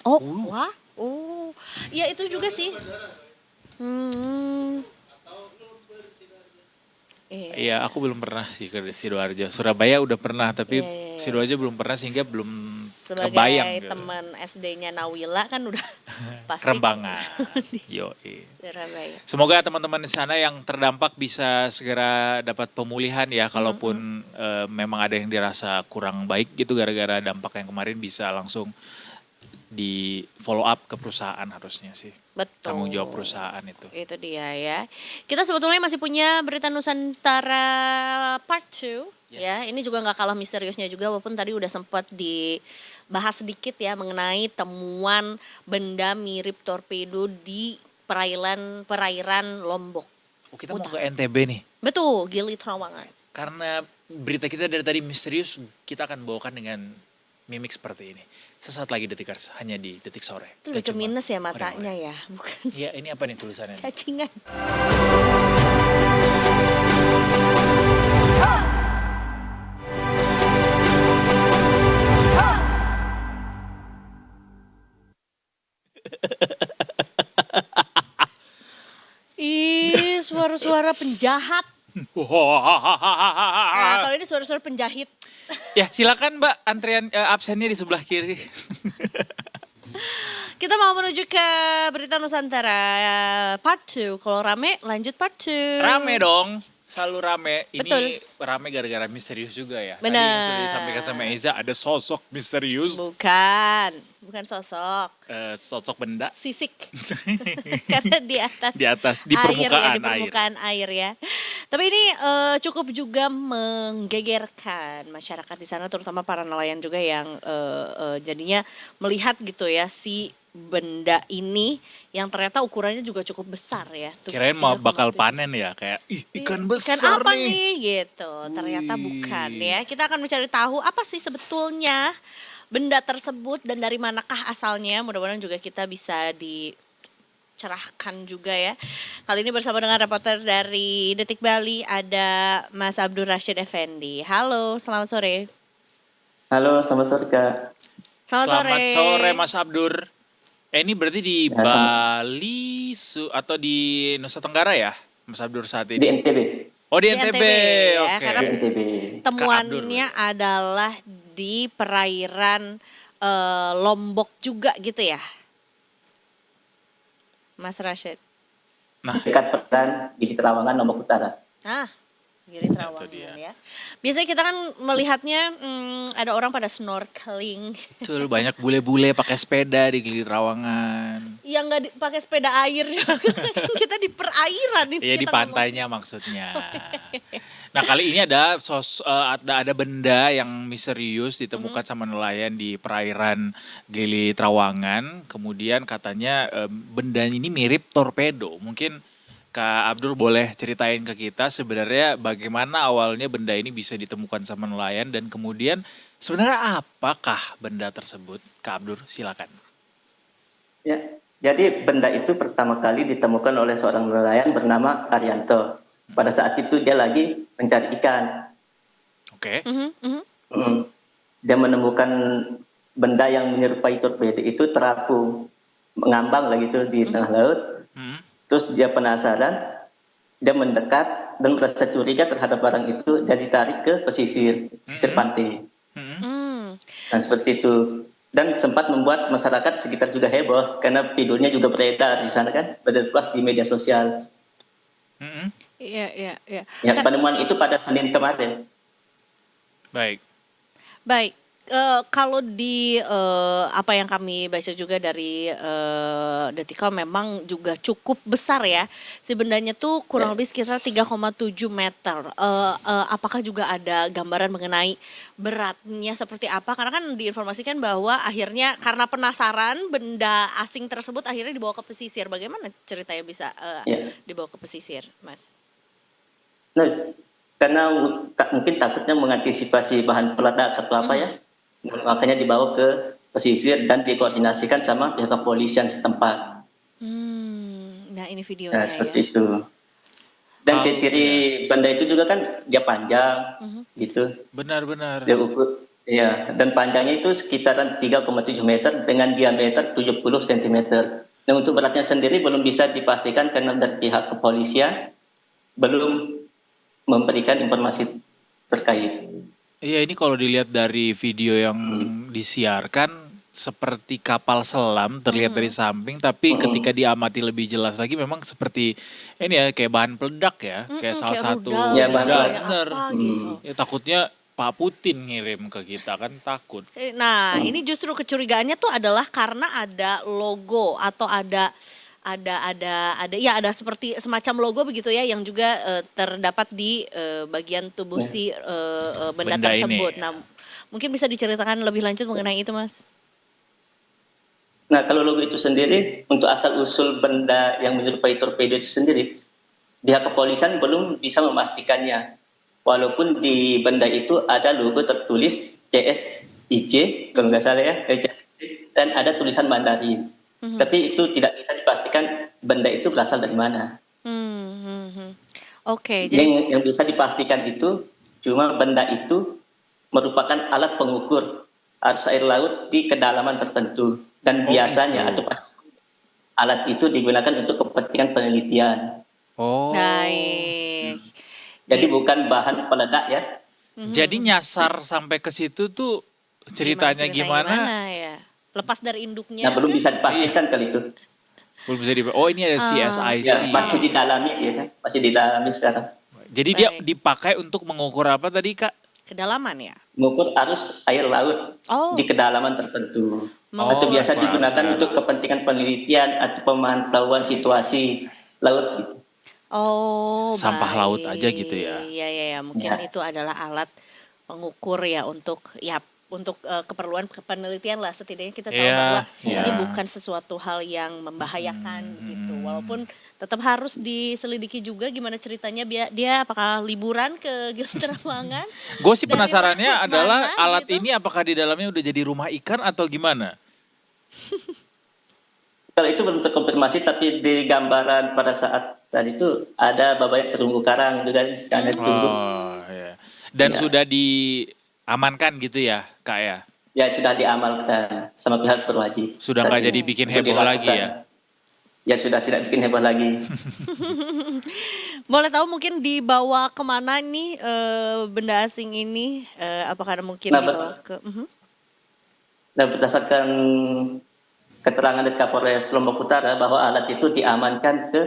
Oh, wah, oh, ya itu juga sih. Iya, aku belum pernah sih ke Sidoarjo. Surabaya udah pernah, tapi Sidoarjo belum pernah sehingga belum kebayang. Sebagai gitu. teman SD-nya Nawila kan udah pasti Kerembangan. Yoi. Surabaya. Semoga teman-teman di sana yang terdampak bisa segera dapat pemulihan ya. Kalaupun memang ada yang dirasa kurang baik gitu gara-gara dampak yang kemarin bisa langsung di follow up ke perusahaan harusnya sih. Betul. Tanggung jawab perusahaan itu. Itu dia ya. Kita sebetulnya masih punya berita Nusantara part 2 ya. Ini juga nggak kalah misteriusnya juga walaupun tadi udah sempat dibahas sedikit ya mengenai temuan benda mirip torpedo di perairan Lombok. Oh, kita mau Udah. ke NTB nih. Betul, Gili Trawangan. Karena berita kita dari tadi misterius, kita akan bawakan dengan mimik seperti ini. Sesaat lagi Detikers, hanya di Detik Sore. Itu Gak lebih ke cuma minus ya ore-ore. matanya ya, bukan Iya, ini apa nih tulisannya? nih? cacingan. Ih, suara-suara penjahat. Nah, kalau ini suara-suara penjahit. Ya, silakan Mbak, antrian absennya di sebelah kiri. Kita mau menuju ke berita Nusantara part 2. Kalau rame, lanjut part 2. Rame dong, selalu rame. Ini Betul. rame gara-gara misterius juga ya. Tadi Benar. yang sudah disampaikan sama Eza, ada sosok misterius. Bukan sosok. Sosok benda Sisik. Karena di atas di atas, di air ya, permukaan di permukaan air ya. Tapi ini cukup juga menggegerkan masyarakat di sana, terutama para nelayan juga yang jadinya melihat gitu ya si benda ini yang ternyata ukurannya juga cukup besar ya. Kirain mau 3,7. bakal panen ya, kayak ikan besar Ikan apa nih. nih gitu. Ternyata bukan ya. Kita akan mencari tahu apa sih sebetulnya benda tersebut dan dari manakah asalnya. Mudah-mudahan juga kita bisa dicerahkan juga ya. Kali ini bersama dengan reporter dari Detik Bali ada Mas Abdur Rashid Effendi. Halo, selamat sore. Halo, selamat sore Kak. Selamat sore Mas Abdur. Ini berarti di Ya, Bali atau di Nusa Tenggara ya, Mas Abdur saat Di ini? NTB. Oh di Di NTB, NTB ya, oke. karena Di NTB. Temuannya adalah di perairan Lombok juga gitu ya, Mas Rashid. Dekat Petan, di Terawangan, Lombok Utara. Ah, Gili Trawangan dia. ya. Biasanya kita kan melihatnya ada orang pada snorkeling. Betul, banyak bule-bule pakai sepeda di Gili Trawangan. Yang nggak pakai sepeda air juga. Kan kita di perairan ini. Iya di kita pantainya maksudnya. Nah kali ini ada ada benda yang misterius ditemukan sama nelayan di perairan Gili Trawangan. Kemudian katanya benda ini mirip torpedo. Mungkin Kak Abdur boleh ceritain ke kita sebenarnya bagaimana awalnya benda ini bisa ditemukan sama nelayan dan kemudian sebenarnya apakah benda tersebut? Kak Abdur silakan. Ya, jadi benda itu pertama kali ditemukan oleh seorang nelayan bernama Arianto. Pada saat itu dia lagi mencari ikan. Oke. Dia menemukan benda yang menyerupai torpedo itu terapung, mengambang lah gitu di tengah laut. Hmm. Terus dia penasaran, dia mendekat dan merasa curiga terhadap barang itu, dia ditarik ke pesisir pantai. Hmm. Hmm. Nah seperti itu. Dan sempat membuat masyarakat sekitar juga heboh karena videonya juga beredar di sana kan, beredar luas di media sosial. Hmm. Iya. Ya, penemuan itu pada Senin kemarin. Baik. Baik. Kalau di apa yang kami baca juga dari Detikcom memang juga cukup besar ya. Si bendanya tuh kurang lebih sekitar 3,7 meter. Apakah juga ada gambaran mengenai beratnya seperti apa? Karena kan diinformasikan bahwa akhirnya karena penasaran benda asing tersebut akhirnya dibawa ke pesisir. Bagaimana ceritanya bisa Ya. dibawa ke pesisir, Mas? Nah, karena mungkin takutnya mengantisipasi bahan peledak atau apa ya, makanya dibawa ke pesisir dan dikoordinasikan sama pihak kepolisian setempat. Nah ini videonya Nah, ya. seperti itu. Dan ciri-ciri benda itu juga kan dia panjang, gitu. Benar-benar. Dia ukur, ya, dan panjangnya itu sekitaran 3,7 meter dengan diameter 70 cm. Nah, untuk beratnya sendiri belum bisa dipastikan karena dari pihak kepolisian belum memberikan informasi terkait. Iya ini kalau dilihat dari video yang disiarkan seperti kapal selam terlihat dari samping, tapi ketika diamati lebih jelas lagi memang seperti ini ya kayak bahan peledak ya, kayak salah kayak satu rudal Ya, gitu, bahan rudal, peledak. bener. apa gitu. Ya takutnya Pak Putin ngirim ke kita kan takut. Nah, ini justru kecurigaannya tuh adalah karena ada logo atau ada ya ada seperti semacam logo begitu ya yang juga terdapat di bagian tubuh si benda Benda ini, tersebut. ya. Nah, mungkin bisa diceritakan lebih lanjut mengenai itu, Mas? Nah, kalau logo itu sendiri, untuk asal-usul benda yang menyerupai torpedo itu sendiri, pihak kepolisian belum bisa memastikannya. Walaupun di benda itu ada logo tertulis CSIJ, kalau nggak salah ya, CSIJ, dan ada tulisan Mandarin. Tapi itu tidak bisa dipastikan benda itu berasal dari mana. Oke, jadi Yang bisa dipastikan itu cuma benda itu merupakan alat pengukur arus air laut di kedalaman tertentu. Dan biasanya gitu. atau alat itu digunakan untuk kepentingan penelitian. Oh. baik. Jadi Gitu. bukan bahan peledak ya. Jadi nyasar sampai ke situ tuh ceritanya gimana? ya? Lepas dari induknya. Nah, belum kan? bisa dipastikan kali itu. Belum bisa oh ini ada CSIC. Ya, masih didalami dia kan, masih didalami sekarang. Jadi dia Baik. dipakai untuk mengukur apa tadi Kak? Kedalaman ya? Mengukur arus air laut Oh, di kedalaman tertentu. Oh, Atau biasa arus digunakan air untuk laut. kepentingan penelitian atau pemantauan situasi laut gitu. oh, Sampah baik. laut aja gitu ya? Iya, mungkin Ya. itu adalah alat pengukur ya untuk keperluan penelitian lah, setidaknya kita tahu Iya, bahwa iya. ini bukan sesuatu hal yang membahayakan gitu. Walaupun tetap harus diselidiki juga gimana ceritanya dia apakah liburan ke Gili Trawangan. Gue sih Dari penasarannya laut adalah mana alat gitu. ini apakah di dalamnya udah jadi rumah ikan atau gimana? Kalau itu belum terkonfirmasi, tapi di gambaran pada saat tadi itu ada babanya terumbu karang juga di sana terumbu. Oh, ya. Dan Ya. sudah diamankan gitu ya, Kak ya? Ya sudah diamalkan sama pihak berwajib. Sudah Saat nggak ini jadi bikin untuk heboh lagi dilakukan. ya? Ya sudah tidak bikin heboh lagi. Boleh tahu mungkin dibawa kemana nih benda asing ini? Apakah mungkin Nah, dibawa ke? Nah, berdasarkan keterangan dari Kapolres Lombok Utara bahwa alat itu diamankan ke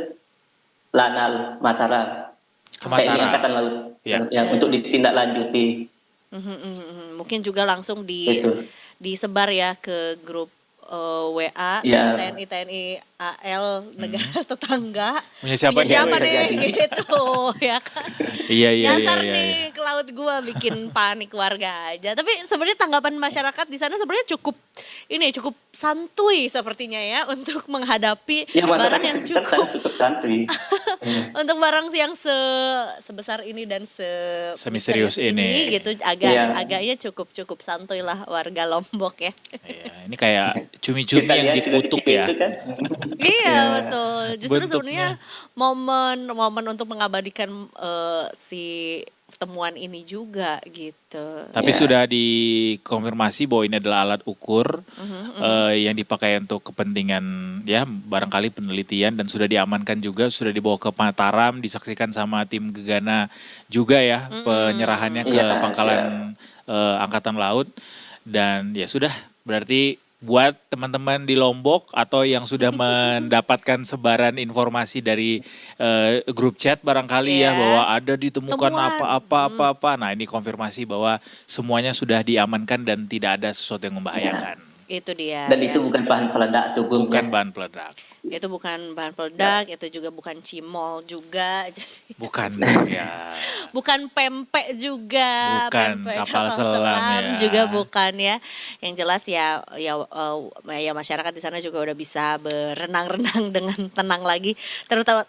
Lanal Mataram, Ke TNI Mataram. Angkatan Laut, Ya. yang untuk ditindaklanjuti. Mungkin juga langsung Itu. disebar ya ke grup WA Ya. TNI AL negara tetangga. Punya siapa Punya nih? siapa Bisa nih jadi. gitu ya kan. Iya. Nyasar nih ke laut gua bikin panik warga aja. Tapi sebenarnya tanggapan masyarakat di sana sebenarnya cukup santuy sepertinya ya untuk menghadapi Ya, barang masyarakat yang sekitar sana cukup cukup santuy. untuk barang yang sebesar ini dan Semisterius ini. gitu Iya. agaknya cukup santuy lah warga Lombok ya. Iya, ini kayak cumi-cumi Kita yang lihat juga di dikutuk TV ya. itu kan. Iya Ya. betul. Justru Bentuknya. sebenarnya momen untuk mengabadikan si temuan ini juga gitu. Tapi Ya. sudah dikonfirmasi bahwa ini adalah alat ukur yang dipakai untuk kepentingan ya barangkali penelitian dan sudah diamankan juga, sudah dibawa ke Mataram, disaksikan sama tim Gegana juga ya penyerahannya ke Iya, Pangkalan Angkatan Laut dan ya sudah berarti buat teman-teman di Lombok atau yang sudah mendapatkan sebaran informasi dari grup chat barangkali ya Iya. bahwa ada ditemukan Temuan. apa-apa. Nah ini konfirmasi bahwa semuanya sudah diamankan dan tidak ada sesuatu yang membahayakan. Itu dia. Dan ya. itu bukan bahan peledak tuh, Bung. Bukan bahan peledak. Itu bukan bahan peledak, itu juga bukan cimol juga, jadi Bukan ya. bukan pempek juga, Bukan pempek kapal selam ya. juga bukan ya. Yang jelas ya masyarakat di sana juga udah bisa berenang-renang dengan tenang lagi,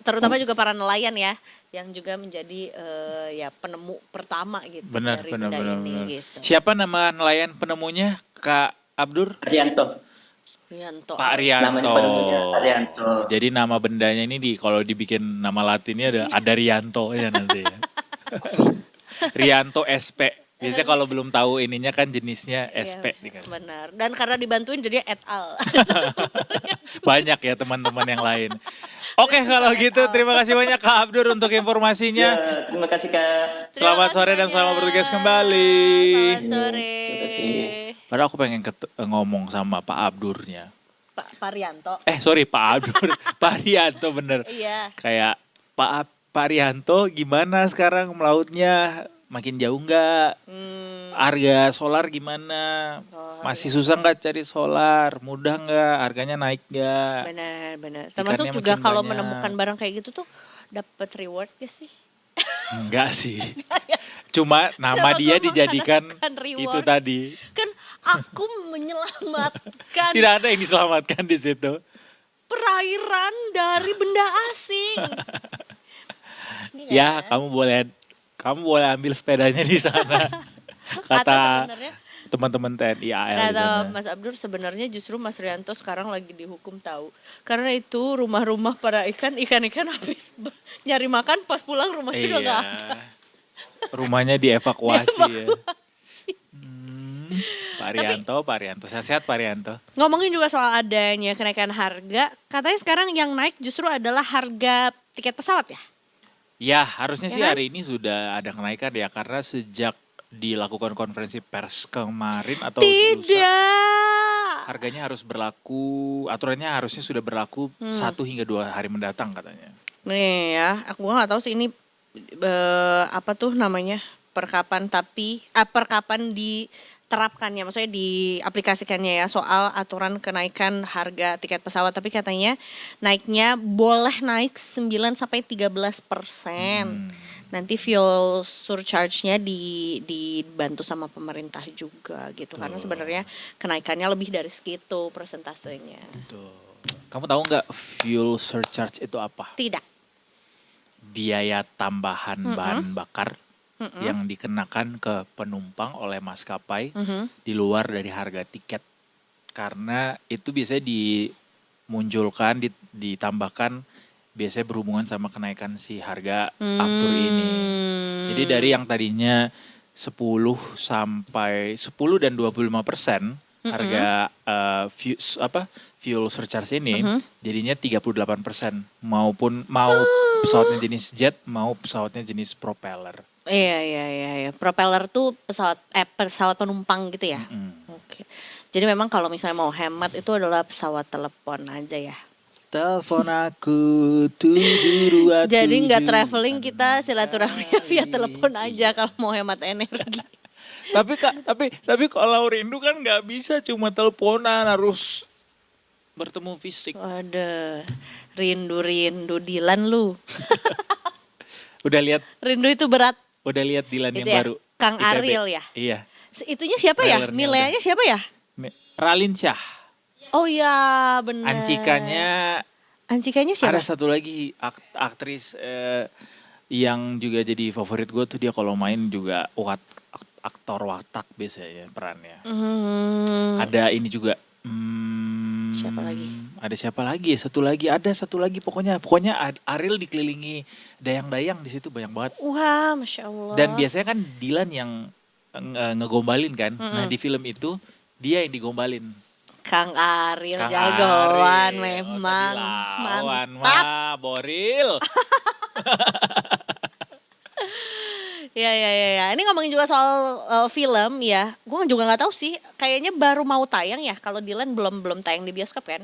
terutama juga para nelayan ya yang juga menjadi ya penemu pertama gitu Benar, dari benar, benda benar, ini benar. gitu. Siapa nama nelayan penemunya, Kak Abdur? Arianto. Rianto. Pak Namanya Rianto. penemunya Arianto. Jadi nama bendanya ini kalau dibikin nama latinnya ada Rianto ya nanti ya. Rianto SP. Biasanya kalau belum tahu ininya kan jenisnya SP. Iya, benar. Dan karena dibantuin jadi et al. Banyak ya teman-teman yang lain. Oke kalau gitu terima kasih banyak Kak Abdur untuk informasinya. Ya, terima kasih Kak. Selamat sore dan selamat bertugas kembali. Selamat sore. Terima kasih. Padahal aku pengen ngomong sama Pak Abdurnya. Pak Rianto. Sorry Pak Abdur. Pak Rianto bener. Iya. Kayak Pak Rianto gimana sekarang melautnya? makin jauh nggak? Harga solar gimana? Masih susah nggak cari solar? Mudah nggak? Harganya naik nggak? Benar. Termasuk Ikannya juga makin kalau banyak. menemukan barang kayak gitu tuh dapat reward gak sih? Enggak sih. Cuma nama Kenapa dia gua dijadikan mengharapkan reward? itu tadi. Kan aku menyelamatkan Tidak ada yang diselamatkan di situ. perairan dari benda asing. Ya, kamu boleh ambil sepedanya di sana. Atau Kata sebenarnya teman-teman TNI AL di kata sana. Mas Abdur sebenarnya justru Mas Rianto sekarang lagi dihukum tahu. Karena itu rumah-rumah para ikan-ikan habis nyari makan pas pulang rumahnya udah nggak ada. Rumahnya dievakuasi ya. Pak Rianto, sehat-sehat Pak Rianto. Ngomongin juga soal adanya kenaikan harga, katanya sekarang yang naik justru adalah harga tiket pesawat ya? Ya, harusnya Ya sih kan? hari ini sudah ada kenaikan ya karena sejak dilakukan konferensi pers kemarin atau lusa, Tidak. harganya harus berlaku, aturannya harusnya sudah berlaku 1 hingga 2 hari mendatang katanya. Nih ya, aku nggak tahu sih ini apa tuh namanya perkapan diterapkannya, maksudnya diaplikasikannya ya soal aturan kenaikan harga tiket pesawat. Tapi katanya naiknya boleh naik 9-13%. Nanti fuel surcharge-nya dibantu sama pemerintah juga gitu. Karena sebenarnya kenaikannya lebih dari segitu persentasenya. Tuh. Kamu tahu nggak fuel surcharge itu apa? Tidak. Biaya tambahan bahan bakar yang dikenakan ke penumpang oleh maskapai di luar dari harga tiket. Karena itu biasanya dimunculkan, ditambahkan biasanya berhubungan sama kenaikan si harga aftur ini. Jadi dari yang tadinya 10 dan 25% harga fuel surcharge ini jadinya 38%, mau pesawatnya jenis jet mau pesawatnya jenis propeller. Iya. Propeller tuh pesawat penumpang gitu ya. Oke. Jadi memang kalau misalnya mau hemat itu adalah pesawat telepon aja ya. Telepon aku 727. Jadi nggak traveling, kita silaturahmi via telepon aja kalau mau hemat energi. tapi kalau rindu kan nggak bisa cuma teleponan, harus bertemu fisik. Waduh, rindu Dilan lu. Udah lihat Rindu itu berat. Dilan Itu yang ya, baru. Kang ITB. Ariel ya. Iya. Itunya siapa ya? Trailernya Mileanya siapa ya? Ralin Syah. Oh ya benar. Ancikanya siapa? Ada satu lagi aktris yang juga jadi favorit gue tuh, dia kalau main juga aktor watak biasanya perannya. Ada ini juga. Siapa lagi? Ada siapa lagi? Ada satu lagi pokoknya Ariel dikelilingi dayang-dayang di situ banyak banget. Wah, Masya Allah. Dan biasanya kan Dilan yang ngegombalin kan. Nah di film itu dia yang digombalin. Kang Ariel Kang jagoan Ariel, memang. Lawan Mantap. Boril. Ya. Ini ngomongin juga soal film ya. Gue juga nggak tahu sih. Kayaknya baru mau tayang ya. Kalau Dilan belum tayang di bioskop kan.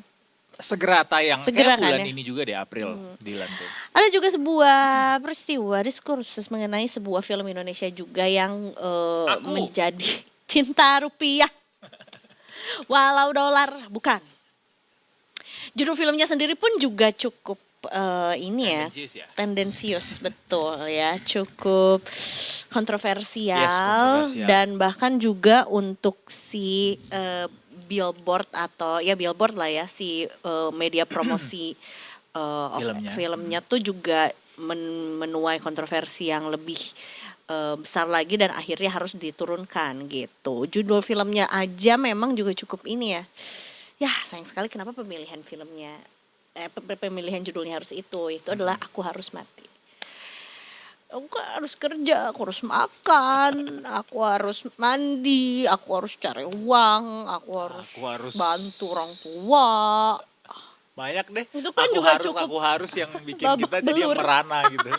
Segera tayang. Segera Kayak kan bulan ya? ini juga deh, April. Dilan tuh. Ada juga sebuah peristiwa diskursus mengenai sebuah film Indonesia juga yang menjadi cinta rupiah. Walau dolar, bukan. Judul filmnya sendiri pun juga cukup ini ya. Tendensius ya? Tendensius, betul ya. Cukup kontroversial. Yes, kontroversial. Dan bahkan juga untuk si billboard atau ya billboard lah ya, si media promosi filmnya tuh juga menuai kontroversi yang lebih besar lagi dan akhirnya harus diturunkan gitu. Judul filmnya aja memang juga cukup ini ya. Ya sayang sekali kenapa pemilihan filmnya, pemilihan judulnya harus itu adalah Aku Harus Mati. Aku harus kerja, aku harus makan, aku harus mandi, aku harus cari uang, aku harus bantu orang tua. Banyak deh. Itu kan aku juga cukup aku harus yang bikin babak kita jadi yang belur. merana gitu.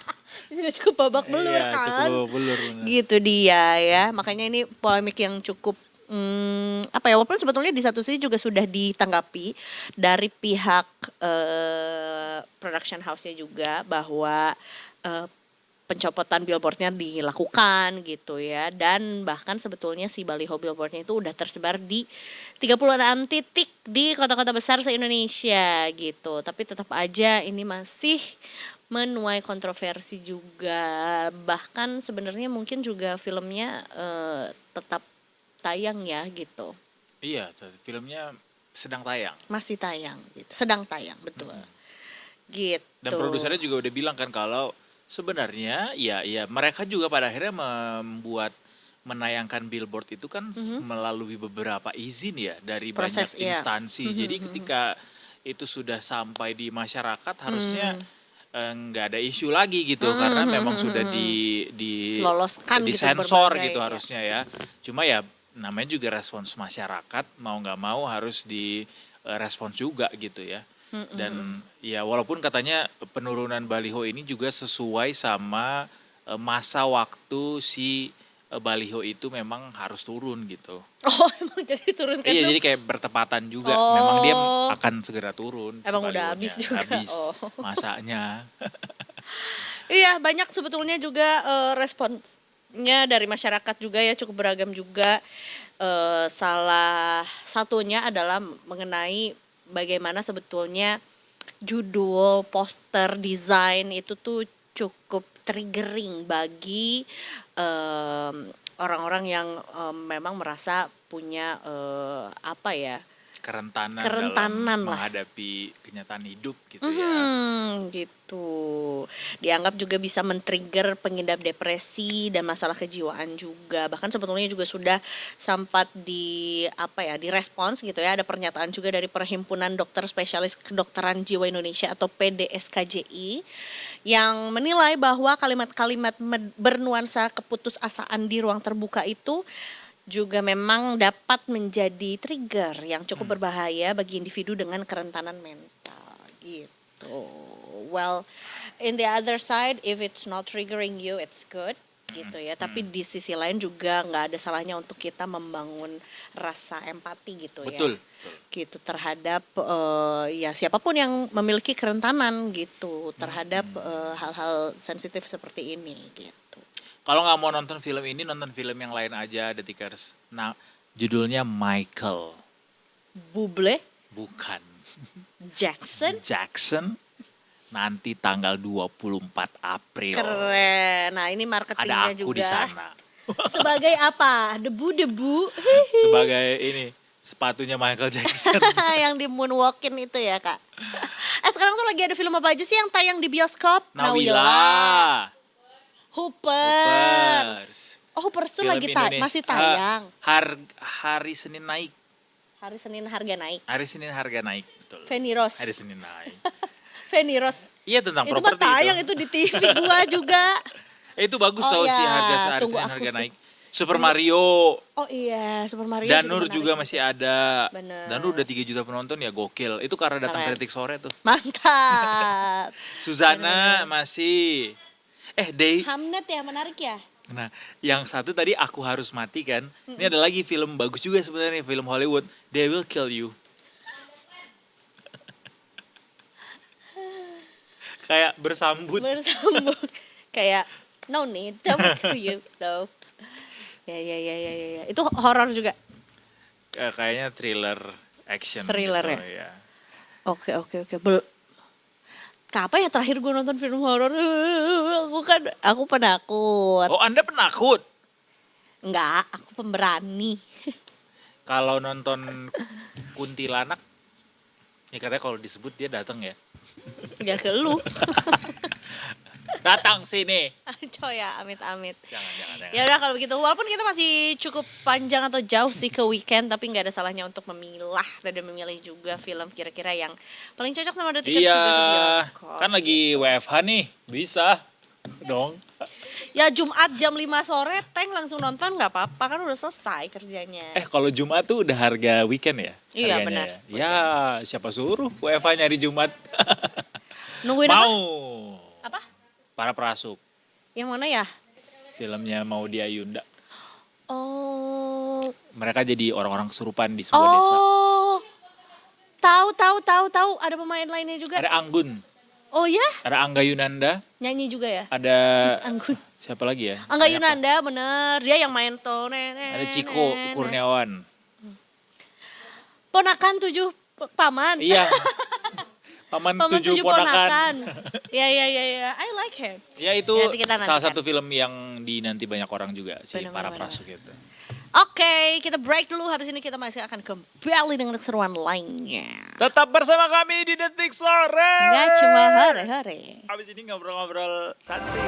Sudah cukup babak belur Iya, kan. cukup belur. Bener. Gitu dia ya. Makanya ini polemik yang cukup walaupun sebetulnya di satu sisi juga sudah ditanggapi dari pihak production house-nya juga bahwa pencopotan billboardnya dilakukan gitu ya. Dan bahkan sebetulnya si baliho billboardnya itu udah tersebar di 36 titik di kota-kota besar se-Indonesia gitu. Tapi tetap aja ini masih menuai kontroversi juga. Bahkan sebenarnya mungkin juga filmnya tetap tayang ya gitu. Iya, filmnya sedang tayang. Masih tayang gitu. Sedang tayang, betul. Gitu. Dan produsernya juga udah bilang kan kalau sebenarnya ya mereka juga pada akhirnya menayangkan billboard itu kan melalui beberapa izin ya dari Proses, banyak iya. instansi. Jadi ketika itu sudah sampai di masyarakat harusnya nggak ada isu lagi gitu karena memang sudah di Loloskan gitu disensor berbagai, gitu ya. harusnya ya. Cuma ya namanya juga respons masyarakat mau nggak mau harus direspons juga gitu ya. Dan ya walaupun katanya penurunan baliho ini juga sesuai sama masa waktu si baliho itu memang harus turun gitu. Oh, emang jadi turun kan? Iya, jadi kayak bertepatan juga. Oh. Memang dia akan segera turun. si Emang udah balihonya. habis juga? Habis Oh. masanya. Iya, banyak sebetulnya juga responsnya dari masyarakat juga ya, cukup beragam juga. Salah satunya adalah mengenai bagaimana sebetulnya judul, poster, desain itu tuh cukup triggering bagi orang-orang yang memang merasa punya apa ya, Kerentanan Kerentanan dalam lah. menghadapi kenyataan hidup gitu ya. gitu. Dianggap juga bisa men-trigger pengidap depresi dan masalah kejiwaan juga. Bahkan sebetulnya juga sudah sempat direspons gitu ya. Ada pernyataan juga dari Perhimpunan Dokter Spesialis Kedokteran Jiwa Indonesia atau PDSKJI yang menilai bahwa kalimat-kalimat bernuansa keputusasaan di ruang terbuka itu juga memang dapat menjadi trigger yang cukup berbahaya bagi individu dengan kerentanan mental gitu. Well, in the other side, if it's not triggering you, it's good gitu ya. Tapi di sisi lain juga nggak ada salahnya untuk kita membangun rasa empati gitu Betul. ya. Gitu terhadap ya siapapun yang memiliki kerentanan gitu terhadap hal-hal sensitif seperti ini gitu. Kalau nggak mau nonton film ini, nonton film yang lain aja, Detikers. Nah, judulnya Michael. Buble Bukan. Jackson. Jackson. Nanti tanggal 24 April. Keren. Nah, ini marketingnya Ada aku juga. di sana. Sebagai apa? Debu-debu Sebagai ini, sepatunya Michael Jackson. yang di moonwalkin itu ya, Kak. Sekarang tuh lagi ada film apa aja sih yang tayang di bioskop? Nawila. Hoopers. Oh, Hoopers tuh Film lagi Indonesia. masih tayang. Hari Senin naik. Hari Senin harga naik. Hari Senin harga naik, betul. Feni Rose. Hari Senin naik. Feni Rose. Iya, tentang Itu mah properti tayang itu di TV gua juga. Itu bagus Oh tau sih iya, Hari tunggu Senin aku harga sih. naik. Super Mario. Oh iya, Super Mario Danur menarik juga masih ada. Bener. Danur udah 3 juta penonton ya, gokil. Itu karena datang Keren. kritik sore tuh. Mantap. Suzana masih. Hamnet ya, menarik ya. Nah, yang satu tadi Aku Harus Mati kan. Ini ada lagi film bagus juga sebenarnya, film Hollywood. They Will Kill You. Kayak bersambut. Bersambung. Kayak no need, don't kill you though. Ya. Itu horor juga. Kayaknya thriller action. Thriller gitu, ya? Oke. Kapan ya terakhir gue nonton film horor? Aku penakut. Oh, Anda penakut? Enggak, aku pemberani. Kalau nonton kuntilanak, ya katanya kalau disebut dia datang ya. Ya ke lu. Datang sini. Coy ya, amit-amit. Jangan. Ya udah kalau begitu, walaupun kita masih cukup panjang atau jauh sih ke weekend, tapi nggak ada salahnya untuk memilah dan memilih juga film kira-kira yang paling cocok sama Detikers Iya, juga ke bioskop. kan lagi WFH nih, bisa dong. Ya Jumat jam 5 sore, Tank langsung nonton nggak apa-apa, kan udah selesai kerjanya. Kalau Jumat tuh udah harga weekend ya? Iya, Harganya benar. Ya, siapa suruh WFH nyari Jumat? Nungguin apa? Mau. Apa? Para Perasuk. Yang mana ya? Filmnya Maudy Ayunda. Oh, Mereka jadi orang-orang kesurupan di sebuah desa. tahu. Ada pemain lainnya juga. Ada Anggun. Oh ya? Ada Angga Yunanda, Nyanyi juga ya? ada Anggun. siapa lagi ya? Angga Banyak Yunanda bener, dia yang main tuh. lah. Ada Ciko Kurniawan. Ponakan 7 paman. Iya. Paman Paman 7 7 ponakan. ponakan. Ya. I like him. Ya itu Ya, nanti kita salah nantikan. satu film yang dinanti banyak orang juga si Benar, Para benar, Prasuk itu. Oke, kita break dulu. Habis ini kita masih akan kembali dengan keseruan lainnya. Tetap bersama kami di Detik Sore. Nggak cuma hore-hore. Habis ini ngobrol-ngobrol santai.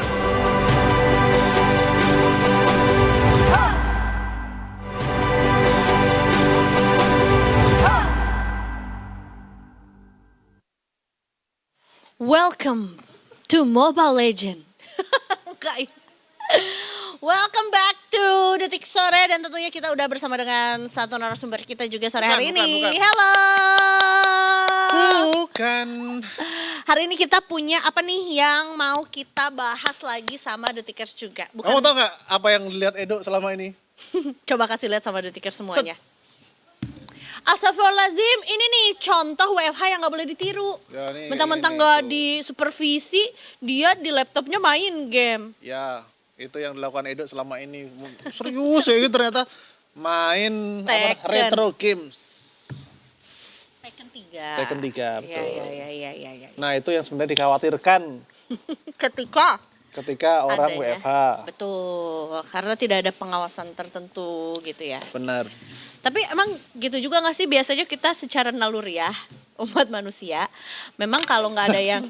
Welcome to Mobile Legend. Enggak ya. Welcome back to Detik Sore dan tentunya kita udah bersama dengan satu narasumber kita juga sore hari ini. bukan. Halo. Bukan. Hari ini kita punya apa nih yang mau kita bahas lagi sama Detikers juga. Kamu tau gak apa yang dilihat Edo selama ini? Coba kasih lihat sama Detikers semuanya. Astagfirullahaladzim, ini nih contoh WFH yang gak boleh ditiru. Ya, nih, Mentang-mentang ini, gak tuh. di supervisi, dia di laptopnya main game. Ya, itu yang dilakukan Edo selama ini. Serius ya, itu ternyata main apa, Tekken. retro games. Tekken 3. Tekken 3, betul. Iya. Nah, itu yang sebenarnya dikhawatirkan ketika orang Adanya. WFH. Betul, karena tidak ada pengawasan tertentu gitu ya. Benar. Tapi emang gitu juga gak sih biasanya kita secara naluriah umat manusia, memang kalau nggak ada yang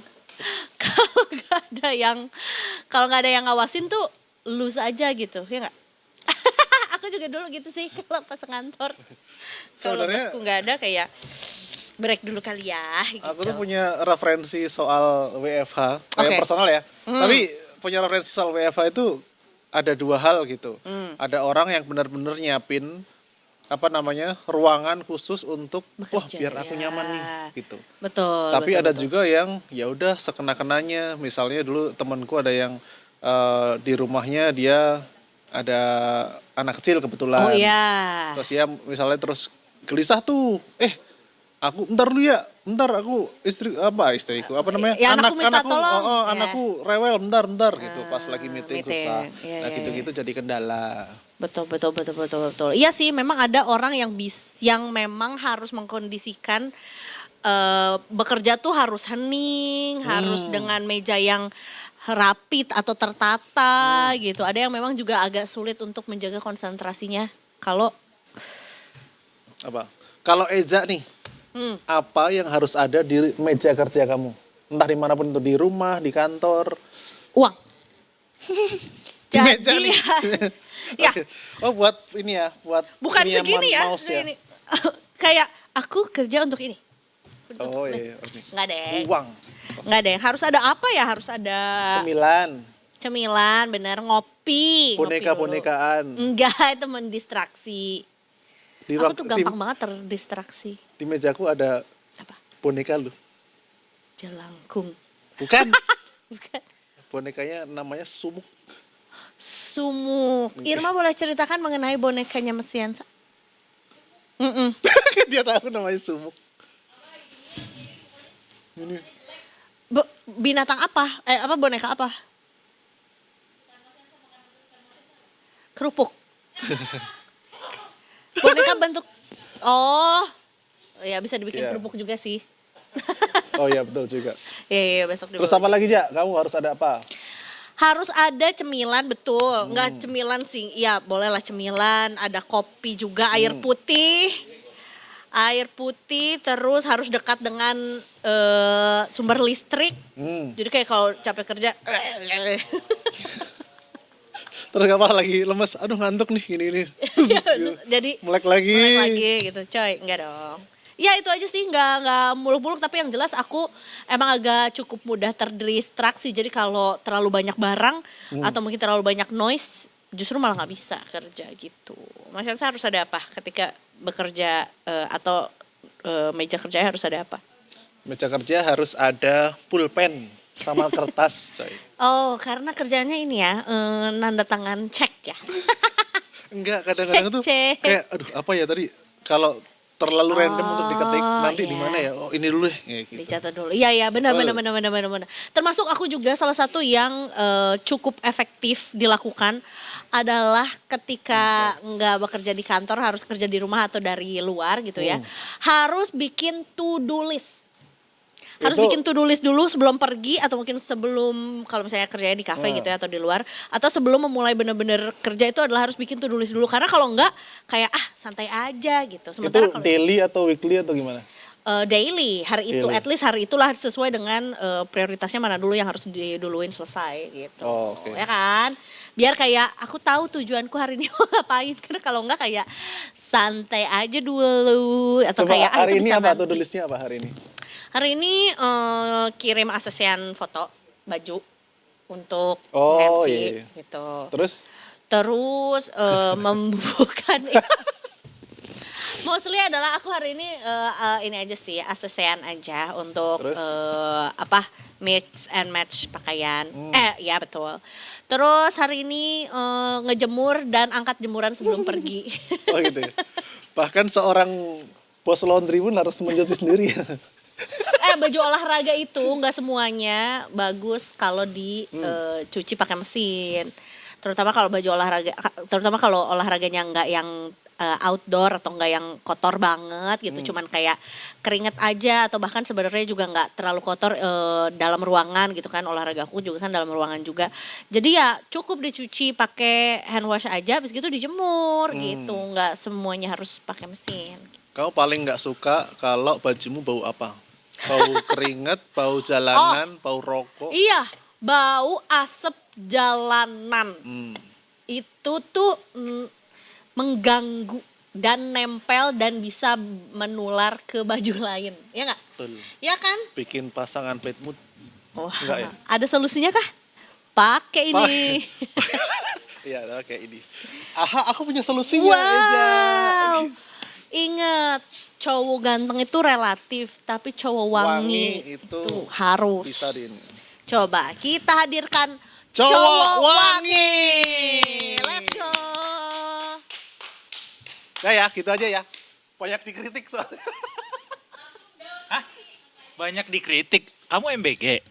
kalau nggak ada yang ngawasin tuh lose aja gitu, ya nggak? Aku juga dulu gitu sih kalau pas ngantor. Kalau Sebenarnya- bosku nggak ada kayak break dulu kali ya. Gitu. Aku tuh punya referensi soal WFH, kayak Oke. personal ya. Tapi punya referensi soal WFH itu ada dua hal gitu. Ada orang yang benar-benar nyiapin ruangan khusus untuk Bekerja, biar aku ya. nyaman nih gitu. Betul. Tapi betul, ada betul. juga yang ya udah sekena-kenanya. Misalnya dulu temanku ada yang di rumahnya dia ada anak kecil kebetulan. Oh iya. Terus ya misalnya terus gelisah tuh. Aku bentar aku istriku apa namanya? Ya, anakku minta anakku tolong. Ya. anakku rewel bentar gitu pas lagi meeting meeting. susah. Iya, Nah, iya, gitu-gitu jadi kendala. Betul. Iya sih, memang ada orang yang memang harus mengkondisikan bekerja tuh harus hening, harus dengan meja yang rapid atau tertata gitu. Ada yang memang juga agak sulit untuk menjaga konsentrasinya. Kalau Apa? Kalau Eza nih, apa yang harus ada di meja kerja kamu? Entah dimanapun itu, di rumah, di kantor. uang. Di meja Jadi nih. ya, Oke. Oh buat ini ya, buat bukan ini segini ya, mouse ya. segini. Kayak aku kerja untuk ini. Oh iya, oke. Nggak deh. Uang, Nggak deh, harus ada apa ya? Harus ada cemilan, bener, ngopi. ngopi dulu. boneka-bonekaan. Enggak, itu mendistraksi. Di Aku ruang- tuh gampang banget terdistraksi. di mejaku ada Apa? boneka lu. Jelangkung. Bukan. Bukan. Bonekanya namanya Sumuk. Sumuk. Irma boleh ceritakan mengenai bonekanya Mesiansa? Dia tahu namanya Sumuk. Ini Binatang apa? Apa boneka apa? Kerupuk. Boneka bentuk ya bisa dibikin Iya. kerupuk juga sih. Oh iya betul juga. Iya, besok Terus dibawa. apa lagi, Ja? Kamu harus ada apa? Harus ada cemilan, betul. Enggak cemilan sih, ya bolehlah cemilan, ada kopi juga, air putih. Air putih, terus harus dekat dengan sumber listrik. Jadi kayak kalau capek kerja, Terus apa lagi lemes? Aduh ngantuk nih gini. jadi Melek lagi. melek lagi gitu, coy. Enggak dong. Ya itu aja sih, nggak muluk-muluk, tapi yang jelas aku emang agak cukup mudah terdistraksi. Jadi kalau terlalu banyak barang atau mungkin terlalu banyak noise, justru malah nggak bisa kerja gitu. Maksudnya harus ada apa ketika bekerja atau meja kerjanya harus ada apa? Meja kerja harus ada pulpen sama kertas, coy. Oh, karena kerjanya ini ya, nanda tangan cek ya. Enggak, kadang-kadang tuh Cek. kayak aduh apa ya tadi kalau terlalu random untuk diketik. Nanti di iya. mana ya? Oh, ini dulu deh. Kayak gitu. Dicatat dulu. Iya iya benar Betul. benar. Termasuk aku juga salah satu yang cukup efektif dilakukan adalah ketika nggak bekerja di kantor harus kerja di rumah atau dari luar gitu ya. Harus bikin to do list. Harus Itu- bikin to-do list dulu sebelum pergi atau mungkin sebelum kalau misalnya kerjanya di kafe gitu ya atau di luar atau sebelum memulai bener-bener kerja itu adalah harus bikin to-do list dulu karena kalau enggak kayak santai aja gitu. Sementara Itu kalau daily atau weekly atau gimana? daily hari itu Daily. at least hari itulah sesuai dengan prioritasnya mana dulu yang harus diduluin selesai gitu. Oh, oke. Ya kan? Biar kayak aku tahu tujuanku hari ini mau ngapain karena kalau enggak kayak santai aja dulu atau Coba kayak hari itu ini bisa apa? nanti. To-do listnya apa hari ini? Hari ini kirim ACC-an foto baju untuk Oh, MC iya. gitu. Terus Membuka mostly adalah aku hari ini ini aja sih ACC-an aja untuk Terus? mix and match pakaian. Ya betul. Terus hari ini ngejemur dan angkat jemuran sebelum pergi. oh gitu ya. Bahkan seorang bos laundry pun harus mencuci sendiri. Baju olahraga itu nggak semuanya bagus kalau dicuci pakai mesin. Terutama kalau baju olahraga, terutama kalau olahraganya nggak yang outdoor atau nggak yang kotor banget gitu, cuman kayak keringet aja atau bahkan sebenarnya juga nggak terlalu kotor dalam ruangan gitu kan, olahraga aku juga kan dalam ruangan juga. Jadi ya cukup dicuci pakai hand wash aja, habis gitu dijemur gitu, nggak semuanya harus pakai mesin. Kamu paling nggak suka kalau bajumu bau apa? Bau keringet, bau jalanan, bau rokok. Iya, bau asap jalanan. Itu tuh mengganggu dan nempel dan bisa menular ke baju lain. Ya nggak? Betul. Ya kan? Bikin pasangan bad mood. Wah, Enggak ya? ada solusinya kah? Pakai ini. Iya, oke ini. Aha, aku punya solusinya. Eja. Wow. Ingat, cowok ganteng itu relatif, tapi cowok wangi, itu harus. bisa di ini. Coba kita hadirkan Cowok wangi. Let's go. Ya, gitu aja ya. Banyak dikritik soalnya. Banyak dikritik. Kamu MBG?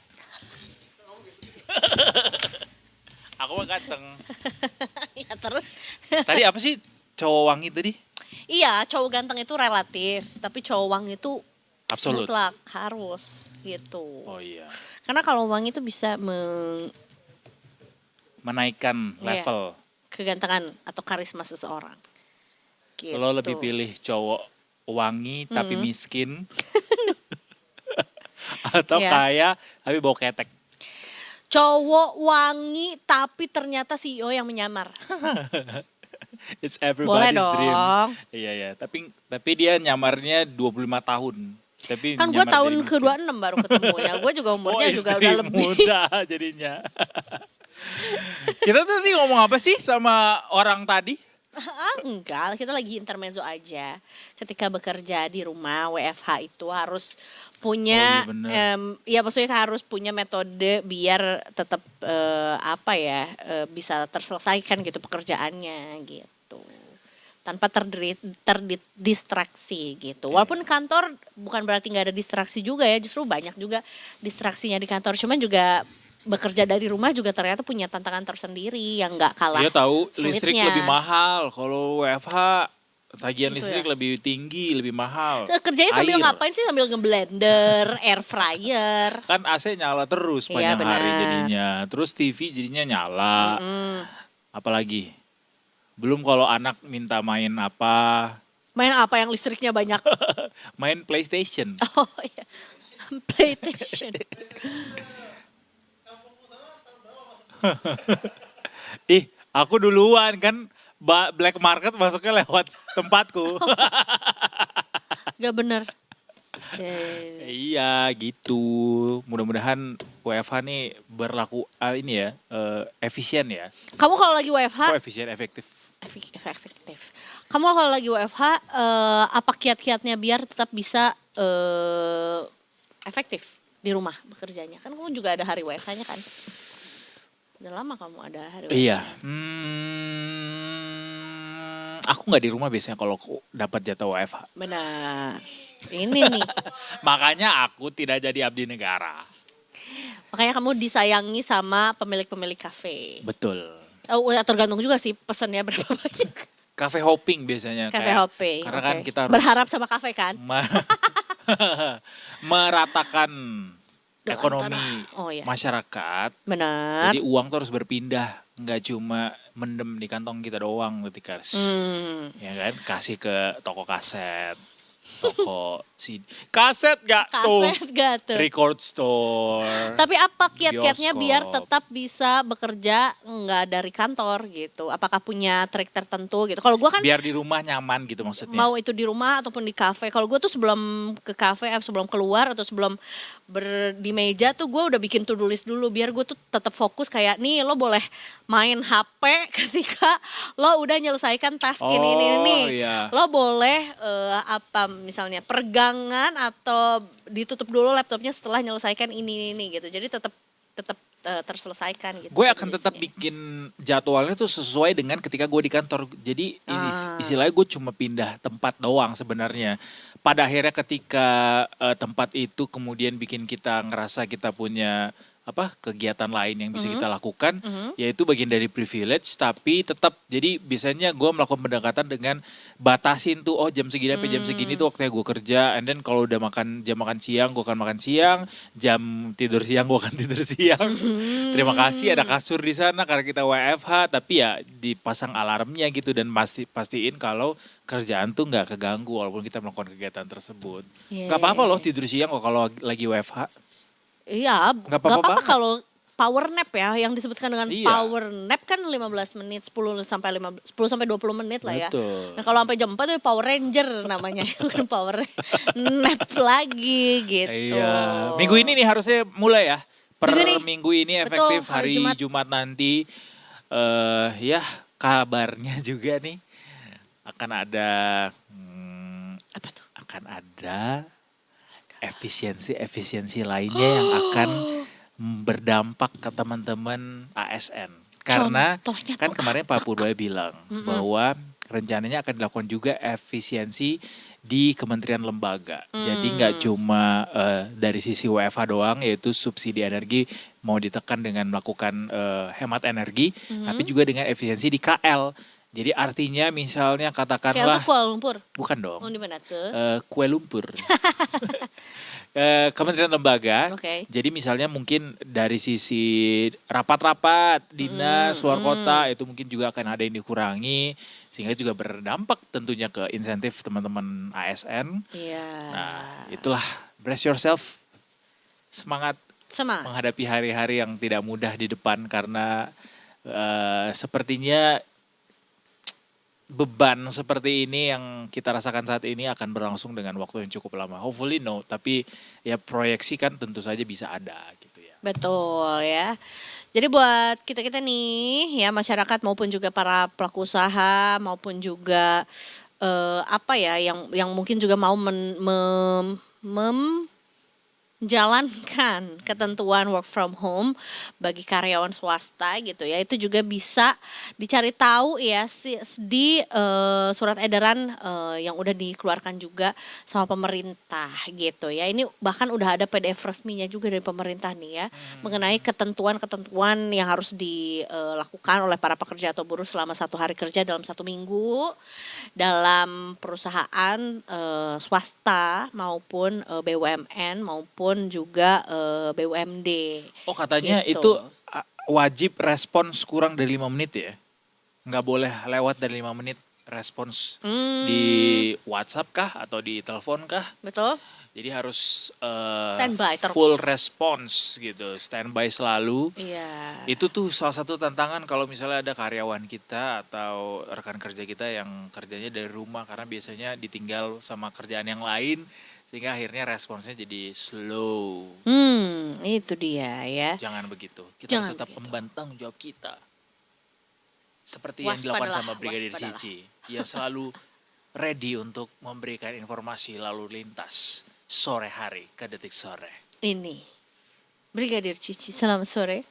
Aku mah ganteng. Ya terus. Tadi apa sih cowok wangi tadi? Iya, cowok ganteng itu relatif, tapi cowok wangi itu Absolut. mutlak harus gitu. Oh iya. Karena kalau wangi itu bisa Menaikkan Iya. level. kegantengan atau karisma seseorang. Gitu. Lo lebih pilih cowok wangi tapi miskin. Atau Iya. kaya tapi bau ketek. Cowok wangi tapi ternyata CEO yang menyamar. It's Boleh everybody's dream. dong. Iya ya, tapi dia nyamarnya 25 tahun. Tapi Kan gue nyamar tahun jadi miskin. ke-26 baru ketemu ya. Gue juga umurnya juga istri udah lebih. muda jadinya. Kita tadi ngomong apa sih sama orang tadi? Enggak, kita lagi intermezzo aja. Ketika bekerja di rumah WFH itu harus punya, Oh, iya bener. ya maksudnya harus punya metode biar tetap bisa terselesaikan gitu pekerjaannya gitu. Tanpa terdistraksi gitu. Walaupun kantor bukan berarti nggak ada distraksi juga ya, justru banyak juga distraksinya di kantor. Cuman juga bekerja dari rumah juga ternyata punya tantangan tersendiri yang nggak kalah. Dia tahu listrik sulitnya. lebih mahal. Kalau WFH tagihan Gitu listrik ya? lebih tinggi, lebih mahal. Kerjanya sambil Air. ngapain sih? Sambil ngeblender, air fryer. Kan AC nyala terus Iya, sepanjang hari benar. jadinya. Terus TV jadinya nyala. Mm. Apalagi? Belum kalau anak minta main apa? Main apa yang listriknya banyak? Main PlayStation. Oh iya. PlayStation. Ih, aku duluan kan black market masuknya lewat tempatku. Gak bener. Iya gitu. Mudah-mudahan WFH nih berlaku ini ya efisien ya. Kamu kalau lagi WFH, Kok efisien efektif? efektif. Kamu kalau lagi WFH, apa kiat-kiatnya biar tetap bisa efektif di rumah bekerjanya? Kan kamu juga ada hari WFH-nya kan? Udah lama kamu ada hari WFH. Iya. Aku nggak di rumah biasanya kalau dapat jatah WFH. Benar. Ini nih. Makanya aku tidak jadi abdi negara. Makanya kamu disayangi sama pemilik-pemilik kafe. Betul. Oh, ya tergantung juga sih pesannya berapa banyak. Cafe hopping biasanya. Cafe kayak- hopping. Karena kan oke. kita harus Berharap sama kafe kan? meratakan Dengan ekonomi tanah. Oh iya. masyarakat. Benar. Jadi uang tuh harus berpindah, nggak cuma mendem di kantong kita doang, ketikers. Ya kan, kasih ke toko kaset, toko CD. Kaset gak tuh? Kaset gak tuh? Record store. Tapi apa kiat-kiatnya biar bioskop. tetap bisa bekerja nggak dari kantor gitu? Apakah punya trik tertentu gitu? Kalau gua kan Biar di rumah nyaman gitu maksudnya. mau itu di rumah ataupun di kafe. Kalau gue tuh sebelum ke kafe, sebelum keluar atau sebelum di meja tuh gue udah bikin to do list dulu biar gue tuh tetap fokus kayak nih lo boleh main HP ketika lo udah nyelesaikan task ini. Iya. Lo boleh apa misalnya peregangan atau ditutup dulu laptopnya setelah nyelesaikan ini gitu. Jadi tetap terselesaikan gitu. Gue to-do akan tetap listnya. bikin jadwalnya tuh sesuai dengan ketika gue di kantor. Jadi ini istilahnya gue cuma pindah tempat doang sebenarnya. Pada akhirnya ketika tempat itu kemudian bikin kita ngerasa kita punya kegiatan lain yang bisa kita lakukan, yaitu bagian dari privilege, tapi tetap jadi biasanya gue melakukan pendekatan dengan batasin tuh, jam segini sampai jam segini tuh waktunya gue kerja, and then kalau udah jam makan siang gue akan makan siang, jam tidur siang gue akan tidur siang. Terima kasih ada kasur di sana karena kita WFH, tapi ya dipasang alarmnya gitu dan pastiin kalau kerjaan tuh nggak keganggu walaupun kita melakukan kegiatan tersebut. Iya, Nggak apa-apa loh tidur siang kok kalau lagi WFH. Iya, Nggak nggak apa-apa apa-apa banget. kalau power nap ya, yang disebutkan dengan Iya. power nap kan 15 menit, 10 sampai 20 menit lah ya. Betul. Nah kalau sampai jam 4 itu Power Ranger namanya, bukan power nap lagi gitu. Iya. Minggu ini nih harusnya mulai ya. Per Minggu ini. minggu ini Betul, efektif hari hari Jumat. Jumat nanti. Ya kabarnya juga nih akan ada Apa tuh? akan ada efisiensi lainnya yang akan berdampak ke teman-teman ASN. Karena Contohnya kan tuh kemarin Pak Purba bilang bahwa rencananya akan dilakukan juga efisiensi di kementerian lembaga. Jadi nggak cuma dari sisi WFH doang, yaitu subsidi energi mau ditekan dengan melakukan hemat energi, tapi juga dengan efisiensi di KL. Jadi artinya misalnya Kayak katakanlah, tuh Kuala Lumpur. bukan dong, Oh di mana tuh? Kuala Lumpur. Kementerian lembaga. Oke. Jadi misalnya mungkin dari sisi rapat-rapat dinas luar kota itu mungkin juga akan ada yang dikurangi sehingga juga berdampak tentunya ke insentif teman-teman ASN. Iya. Nah, itulah brace yourself. Semangat Sama. menghadapi hari-hari yang tidak mudah di depan karena sepertinya beban seperti ini yang kita rasakan saat ini akan berlangsung dengan waktu yang cukup lama. Hopefully no, tapi ya proyeksi kan tentu saja bisa ada gitu ya. Betul ya. Jadi buat kita-kita nih ya masyarakat maupun juga para pelaku usaha maupun juga apa ya yang mungkin juga mau menjalankan ketentuan work from home bagi karyawan swasta gitu ya, itu juga bisa dicari tahu ya di surat edaran yang udah dikeluarkan juga sama pemerintah gitu ya. Ini bahkan udah ada PDF resminya juga dari pemerintah nih ya mengenai ketentuan-ketentuan yang harus dilakukan oleh para pekerja atau buruh selama 1 hari kerja dalam 1 minggu dalam perusahaan swasta maupun BUMN maupun juga BUMD. Oh katanya Gitu. itu wajib respons kurang dari 5 menit ya? Nggak boleh lewat dari 5 menit respons di WhatsApp kah atau di telepon kah? Betul? Jadi harus Standby terus. full response gitu, standby selalu. Iya. Itu tuh salah satu tantangan kalau misalnya ada karyawan kita atau rekan kerja kita yang kerjanya dari rumah karena biasanya ditinggal sama kerjaan yang lain sehingga akhirnya responsnya jadi slow. Itu dia ya. Jangan begitu. Kita harus Jangan tetap begitu. memban tanggung jawab kita. Seperti yang dilakukan Waspadalah, sama Brigadir waspadalah. Cici. Ia selalu ready untuk memberikan informasi lalu lintas sore hari ke Detik Sore. Ini Brigadir Cici, selamat sore.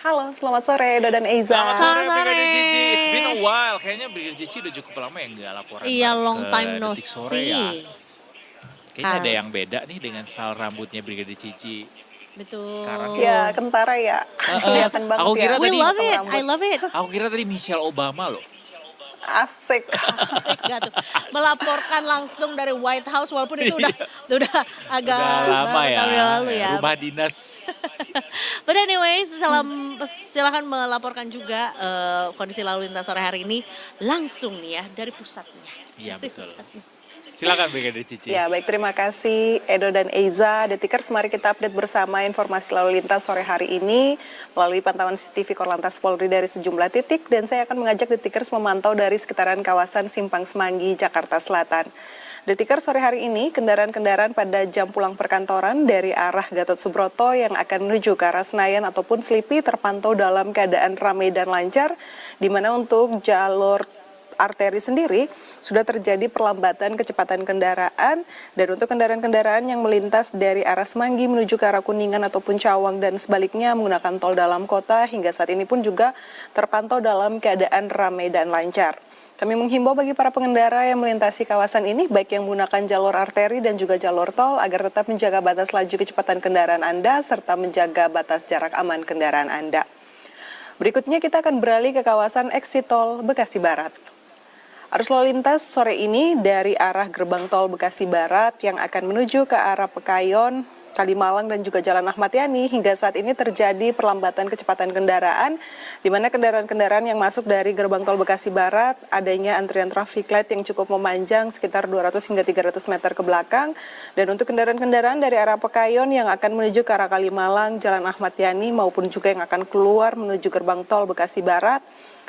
Halo, selamat sore Edo dan Eiza. Selamat sore Selamat Brigadir sore. Cici. It's been a while. Kayaknya Brigadir Cici udah cukup lama ya nggak laporan Iya, ke long time no Detik Sore ya. see. Kayaknya ada Kan. yang beda nih dengan style rambutnya Brigadir Cici. Betul. Sekarang Ya, kentara ya. Kelihatan banget Aku ya. kira We tadi- love potong it, rambut. I love it. Aku kira tadi Michelle Obama loh. Asik. Asik gak tuh? Melaporkan langsung dari White House walaupun itu udah agak Udah lama berapa ya. tahun yang lalu ya. Rumah dinas. But anyways, silakan melaporkan juga kondisi lalu lintas sore hari ini langsung nih ya dari pusatnya. Iya Dari betul. pusatnya. Silakan Brigadir Cici. Ya, baik, terima kasih Edo dan Eiza. Detikers, mari kita update bersama informasi lalu lintas sore hari ini melalui pantauan CCTV Korlantas Polri dari sejumlah titik, dan saya akan mengajak Detikers memantau dari sekitaran kawasan Simpang Semanggi, Jakarta Selatan. Detikers, sore hari ini kendaraan-kendaraan pada jam pulang perkantoran dari arah Gatot Subroto yang akan menuju ke arah Senayan ataupun Selipi terpantau dalam keadaan ramai dan lancar, di mana untuk jalur arteri sendiri sudah terjadi perlambatan kecepatan kendaraan, dan untuk kendaraan-kendaraan yang melintas dari arah Semanggi menuju ke arah Kuningan ataupun Cawang dan sebaliknya menggunakan tol dalam kota hingga saat ini pun juga terpantau dalam keadaan ramai dan lancar. Kami menghimbau bagi para pengendara yang melintasi kawasan ini, baik yang menggunakan jalur arteri dan juga jalur tol, agar tetap menjaga batas laju kecepatan kendaraan Anda serta menjaga batas jarak aman kendaraan Anda. Berikutnya kita akan beralih ke kawasan exit tol Bekasi Barat. Arus lalu lintas sore ini dari arah gerbang tol Bekasi Barat yang akan menuju ke arah Pekayon, Kalimalang dan juga Jalan Ahmad Yani hingga saat ini terjadi perlambatan kecepatan kendaraan, di mana kendaraan-kendaraan yang masuk dari gerbang tol Bekasi Barat adanya antrian traffic light yang cukup memanjang sekitar 200 hingga 300 meter ke belakang, dan untuk kendaraan-kendaraan dari arah Pekayon yang akan menuju ke arah Kalimalang, Jalan Ahmad Yani maupun juga yang akan keluar menuju gerbang tol Bekasi Barat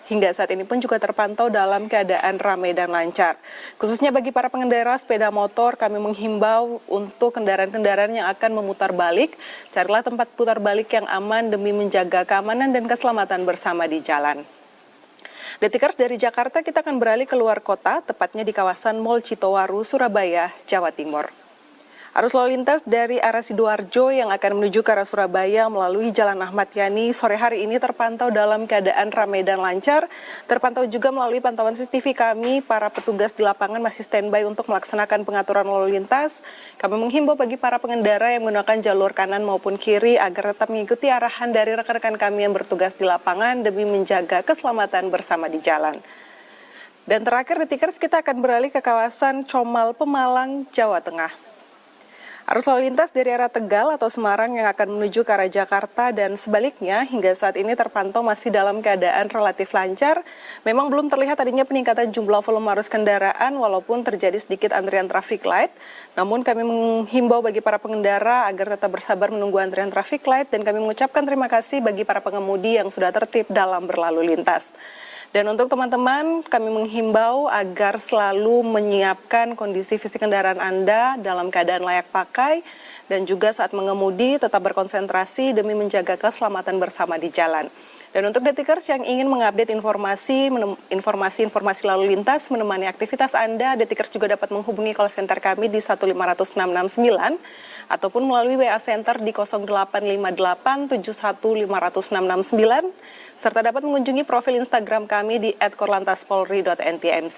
hingga saat ini pun juga terpantau dalam keadaan ramai dan lancar. Khususnya bagi para pengendara sepeda motor, kami menghimbau untuk kendaraan-kendaraan yang akan memutar balik, carilah tempat putar balik yang aman demi menjaga keamanan dan keselamatan bersama di jalan. Detikers, dari Jakarta kita akan beralih ke luar kota, tepatnya di kawasan Mall Citowaru, Surabaya, Jawa Timur. Arus lalu lintas dari arah Sidoarjo yang akan menuju ke arah Surabaya melalui Jalan Ahmad Yani sore hari ini terpantau dalam keadaan ramai dan lancar. Terpantau juga melalui pantauan CCTV kami, para petugas di lapangan masih standby untuk melaksanakan pengaturan lalu lintas. Kami menghimbau bagi para pengendara yang menggunakan jalur kanan maupun kiri agar tetap mengikuti arahan dari rekan-rekan kami yang bertugas di lapangan demi menjaga keselamatan bersama di jalan. Dan terakhir, Detikers, kita akan beralih ke kawasan Comal, Pemalang, Jawa Tengah. Arus lalu lintas dari arah Tegal atau Semarang yang akan menuju ke arah Jakarta dan sebaliknya hingga saat ini terpantau masih dalam keadaan relatif lancar. Memang belum terlihat adanya peningkatan jumlah volume arus kendaraan walaupun terjadi sedikit antrian traffic light. Namun kami menghimbau bagi para pengendara agar tetap bersabar menunggu antrian traffic light, dan kami mengucapkan terima kasih bagi para pengemudi yang sudah tertib dalam berlalu lintas. Dan untuk teman-teman, kami menghimbau agar selalu menyiapkan kondisi fisik kendaraan Anda dalam keadaan layak pakai, dan juga saat mengemudi tetap berkonsentrasi demi menjaga keselamatan bersama di jalan. Dan untuk Detikers yang ingin mengupdate informasi lalu lintas menemani aktivitas Anda, Detikers juga dapat menghubungi call center kami di 1500669 ataupun melalui WA Center di 0858 71 50669, serta dapat mengunjungi profil Instagram kami di @korlantaspolri.ntmc.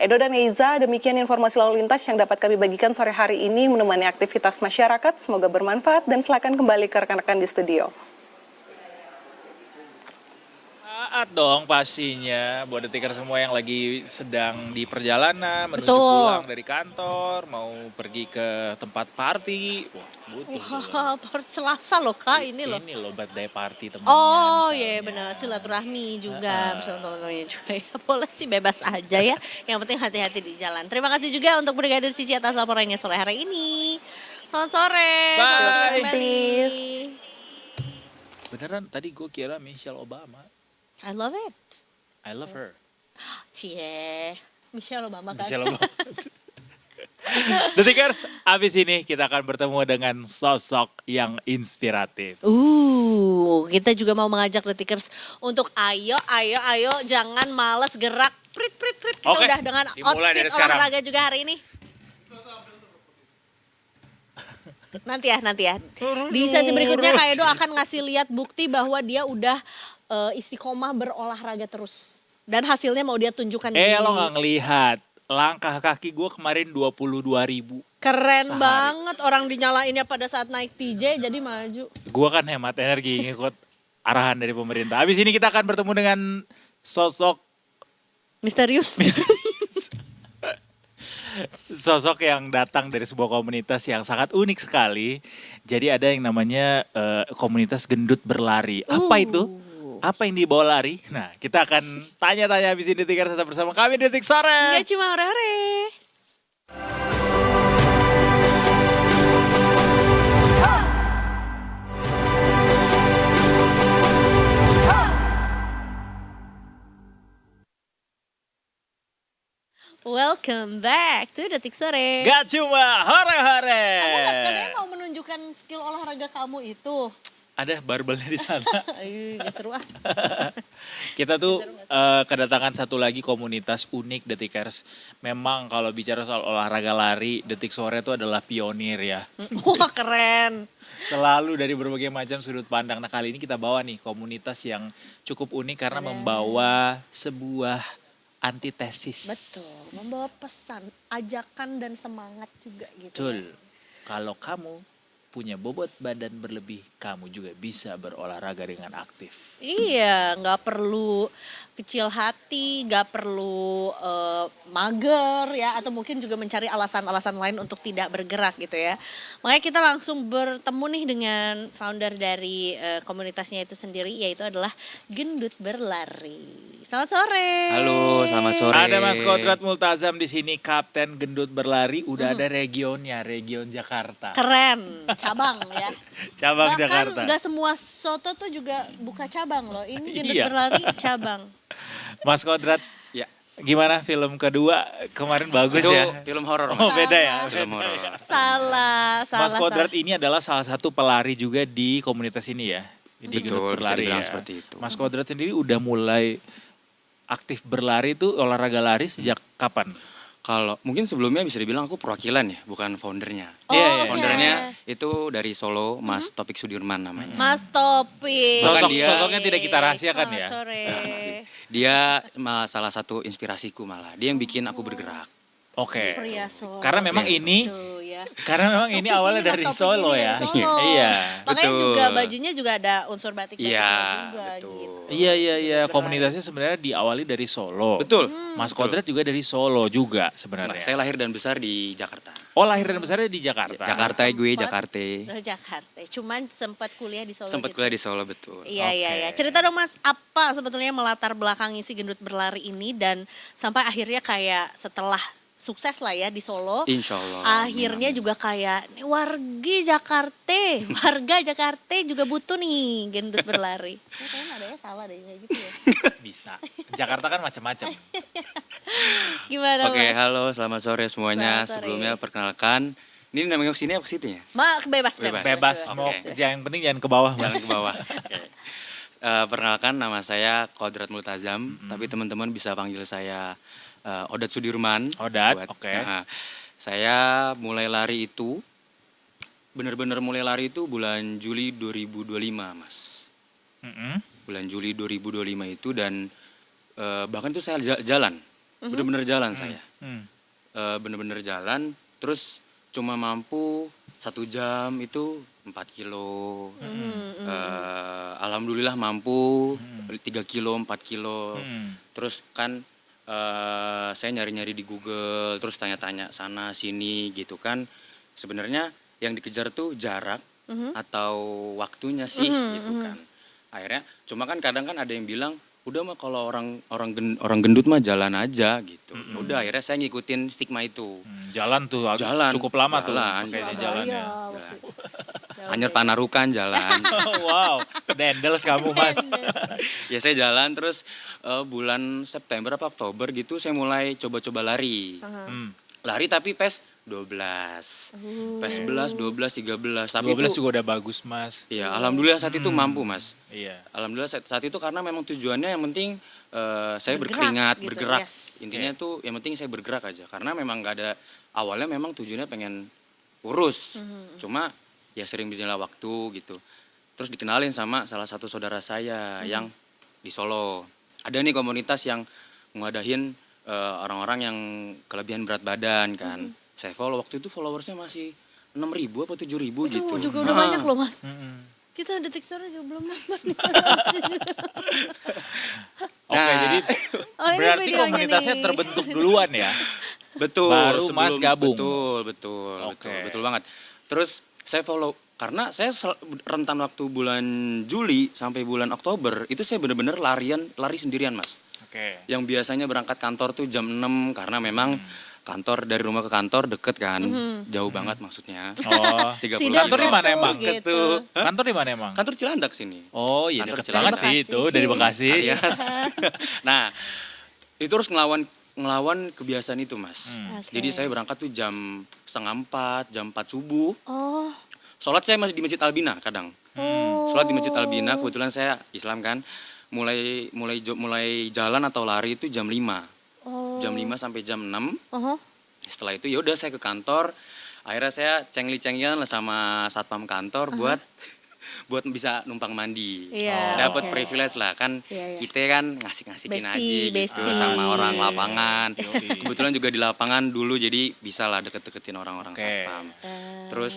Edo dan Eiza, demikian informasi lalu lintas yang dapat kami bagikan sore hari ini menemani aktivitas masyarakat. Semoga bermanfaat dan silakan kembali ke rekan-rekan di studio. Saat dong pastinya buat Detiker semua yang lagi sedang di perjalanan menuju Betul. pulang dari kantor, mau pergi ke tempat party. Wah, butuh. Wah, Selasa loh Kak, ini loh. Ini loh birthday party temennya. Oh misalnya. iya benar, silaturahmi juga bersama teman-temannya juga ya. Boleh sih, bebas aja ya. Yang penting hati-hati di jalan. Terima kasih juga untuk Brigadir Cici atas laporannya sore hari ini. Selamat sore, selamat bertugas Bye. kembali. Beneran tadi gue kira Michelle Obama. I love it. I love her. Cie, Michelle Obama kan. Michelle Obama. Detikers, abis ini kita akan bertemu dengan sosok yang inspiratif. Kita juga mau mengajak Detikers untuk ayo jangan males gerak. Prit. Kita Oke, udah dengan dimulai outfit dari sekarang. olahraga juga hari ini. Nanti ya. Di sesi berikutnya Kak Edo akan ngasih lihat bukti bahwa dia udah istiqomah berolahraga terus. Dan hasilnya mau dia tunjukkan di... Lo gak ngelihat. Langkah kaki gue kemarin 22.000. Keren sehari. banget, orang dinyalainnya pada saat naik TJ jadi maju. Gue kan hemat energi ngikut arahan dari pemerintah. Habis ini kita akan bertemu dengan sosok Misterius. sosok yang datang dari sebuah komunitas yang sangat unik sekali. Jadi ada yang namanya komunitas gendut berlari. Apa itu? Apa yang dibawa lari? Nah, kita akan tanya-tanya habis ini Detikers tetap bersama kami di Detik Sore. Nggak cuma hore-hore. Welcome back to Detik Sore. Gak cuma hore-hore. Kamu katanya mau menunjukkan skill olahraga kamu itu. Ada barbelnya di sana. Gak seru ah. Kita tuh kedatangan satu lagi komunitas unik Detikers. Memang kalau bicara soal olahraga lari, Detik Sore itu adalah pionir ya. Wah keren. Selalu dari berbagai macam sudut pandang. Nah kali ini kita bawa nih komunitas yang cukup unik karena membawa sebuah antitesis. Betul, membawa pesan, ajakan dan semangat juga gitu. Betul. Kalau kamu punya bobot badan berlebih, kamu juga bisa berolahraga dengan aktif. Iya, nggak perlu kecil hati, nggak perlu mager ya, atau mungkin juga mencari alasan-alasan lain untuk tidak bergerak gitu ya. Makanya kita langsung bertemu nih dengan founder dari komunitasnya itu sendiri, yaitu adalah Gendut Berlari. Selamat sore. Halo, selamat sore. Ada Mas Kodrat Multazam di sini, Kapten Gendut Berlari. Udah ada regionnya, region Jakarta. Keren, cabang ya. Cabang Bahkan Jakarta. nggak semua soto tuh juga buka cabang loh. Ini Gendut Iya. Berlari cabang. Mas Kodrat, Ya. gimana film kedua kemarin bagus Itu ya? film horor, Oh Mas. beda ya? Film horor. Salah. Mas Kodrat ini adalah salah satu pelari juga di komunitas ini ya? Di Gendut Betul, bisa Berlari dibilang ya. seperti itu. Mas Kodrat sendiri udah mulai aktif berlari tuh olahraga lari sejak kapan? Kalau mungkin sebelumnya bisa dibilang aku perwakilan ya, bukan foundernya. Oh, Iya, iya. oke. Foundernya itu dari Solo, Mas Topik Sudirman namanya. Mas Topik. Bahkan Sosoknya tidak kita rahasiakan ya? Selamat sore. Dia malah salah satu inspirasiku malah. Dia yang bikin aku bergerak. Oke. Pria Solo. Karena memang Yes. ini, Tuh, ya. karena memang ini awalnya Mas dari Topik Solo ini ya? dari Solo. Iya. Makanya Betul. juga bajunya juga ada unsur batik-batiknya Iya, juga betul. gitu. Iya. Komunitasnya sebenarnya diawali dari Solo. Betul. Mas Kodrat juga dari Solo juga Nah, sebenarnya. saya lahir dan besar di Jakarta. Oh lahir dan besarnya di Jakarta. Jakarta gue, Sempat. Jakarta. Oh, Jakarta. Cuman sempat kuliah di Solo. Sempat gitu. kuliah di Solo, betul. Iya. Oke. Cerita dong Mas, apa sebetulnya melatar belakangi si Gendut Berlari ini dan sampai akhirnya kayak setelah sukses lah ya di Solo. Insya Allah. Akhirnya Amin. juga kayak nih, warga Jakarta juga butuh nih Gendut Berlari. Kayaknya nadanya salah deh kayak gitu ya. Bisa. Jakarta kan macam-macam. Gimana Oke, Mas? halo, selamat sore semuanya. Selamat sore. Sebelumnya perkenalkan, ini namanya ke sini apa ke situ ya? Bebas. Bebas. Mau Oke. yang penting jangan ke bawah Mas. Jalan ke bawah. Oke. Perkenalkan, nama saya Kodrat Multazam, tapi teman-teman bisa panggil saya Odat Sudirman. Odat, oke. Saya mulai lari itu, benar-benar mulai lari itu bulan Juli 2025, Mas. Mm-mm. Bulan Juli 2025 itu dan bahkan itu saya jalan, benar-benar jalan saya. Hmm. Benar-benar jalan, terus cuma mampu 1 jam itu 4 kilo. Alhamdulillah mampu 3 kilo, 4 kilo. Terus kan saya nyari-nyari di Google, terus tanya-tanya sana sini gitu kan. Sebenarnya yang dikejar tuh jarak atau waktunya sih gitu kan. Akhirnya cuma kan kadang kan ada yang bilang udah mah kalau orang gendut mah jalan aja gitu. Udah akhirnya saya ngikutin stigma itu. Jalan tuh Jalan, cukup lama tuh jalan. pakainya Iya, jalannya. Jalan. Anyar Panarukan jalan. Wow, dendels kamu Mas. Ya saya jalan terus bulan September apa Oktober gitu saya mulai coba-coba lari. Hmm. Lari tapi PES 12. PES 11, 12, 13. Tapi 12 itu juga udah bagus Mas. ya alhamdulillah saat itu mampu, Mas. Iya. Alhamdulillah saat itu karena memang tujuannya yang penting saya Bergerak berkeringat, gitu, bergerak. yes. Intinya tuh yang penting saya bergerak aja karena memang nggak ada awalnya memang tujuannya pengen kurus. Cuma ya sering berjalan waktu gitu. Terus dikenalin sama salah satu saudara saya yang di Solo. Ada nih komunitas yang ngadahin orang-orang yang kelebihan berat badan kan. Saya follow, waktu itu followersnya masih 6.000 apa 7.000 Itu gitu. juga udah banyak loh Mas. Mm-mm. Kita Detik Story juga belum nambah nih. Oke, Nah. jadi Oh, ini berarti videonya komunitasnya nih. terbentuk duluan ya? Betul. Baru Mas gabung. Betul, Oke. betul banget. Terus saya follow karena saya rentan waktu bulan Juli sampai bulan Oktober itu saya benar-benar lari sendirian Mas. Oke. Yang biasanya berangkat kantor tuh jam 6 karena memang kantor dari rumah ke kantor deket kan, jauh banget maksudnya. Oh, 30 Sidak kantor di mana tuh, emang? gitu. Kantor di mana emang? Kantor Cilandak sini. Oh iya Kantor deket Cilandak. banget sih Dari itu Bekasi. dari Bekasi. Alias. Nah, itu harus ngelawan kebiasaan itu Mas. Oke. Jadi saya berangkat tuh jam 3:30, jam 4 subuh. Oh. Sholat saya masih di Masjid Albina kadang. Oh. Sholat di Masjid Albina, kebetulan saya Islam kan. Mulai jalan atau lari itu jam 5. Oh. Jam 5 sampai jam 6. Oh. Setelah itu ya udah saya ke kantor. Akhirnya saya cengli-cengian lah sama satpam kantor buat bisa numpang mandi. Iya, Dapat oke. privilege lah kan. Iya, iya. Kita kan ngasih-ngasihin aja gitu Bestie. sama orang lapangan. Yoi. Kebetulan juga di lapangan dulu jadi bisa lah deket-deketin orang-orang Oke. satpam. Terus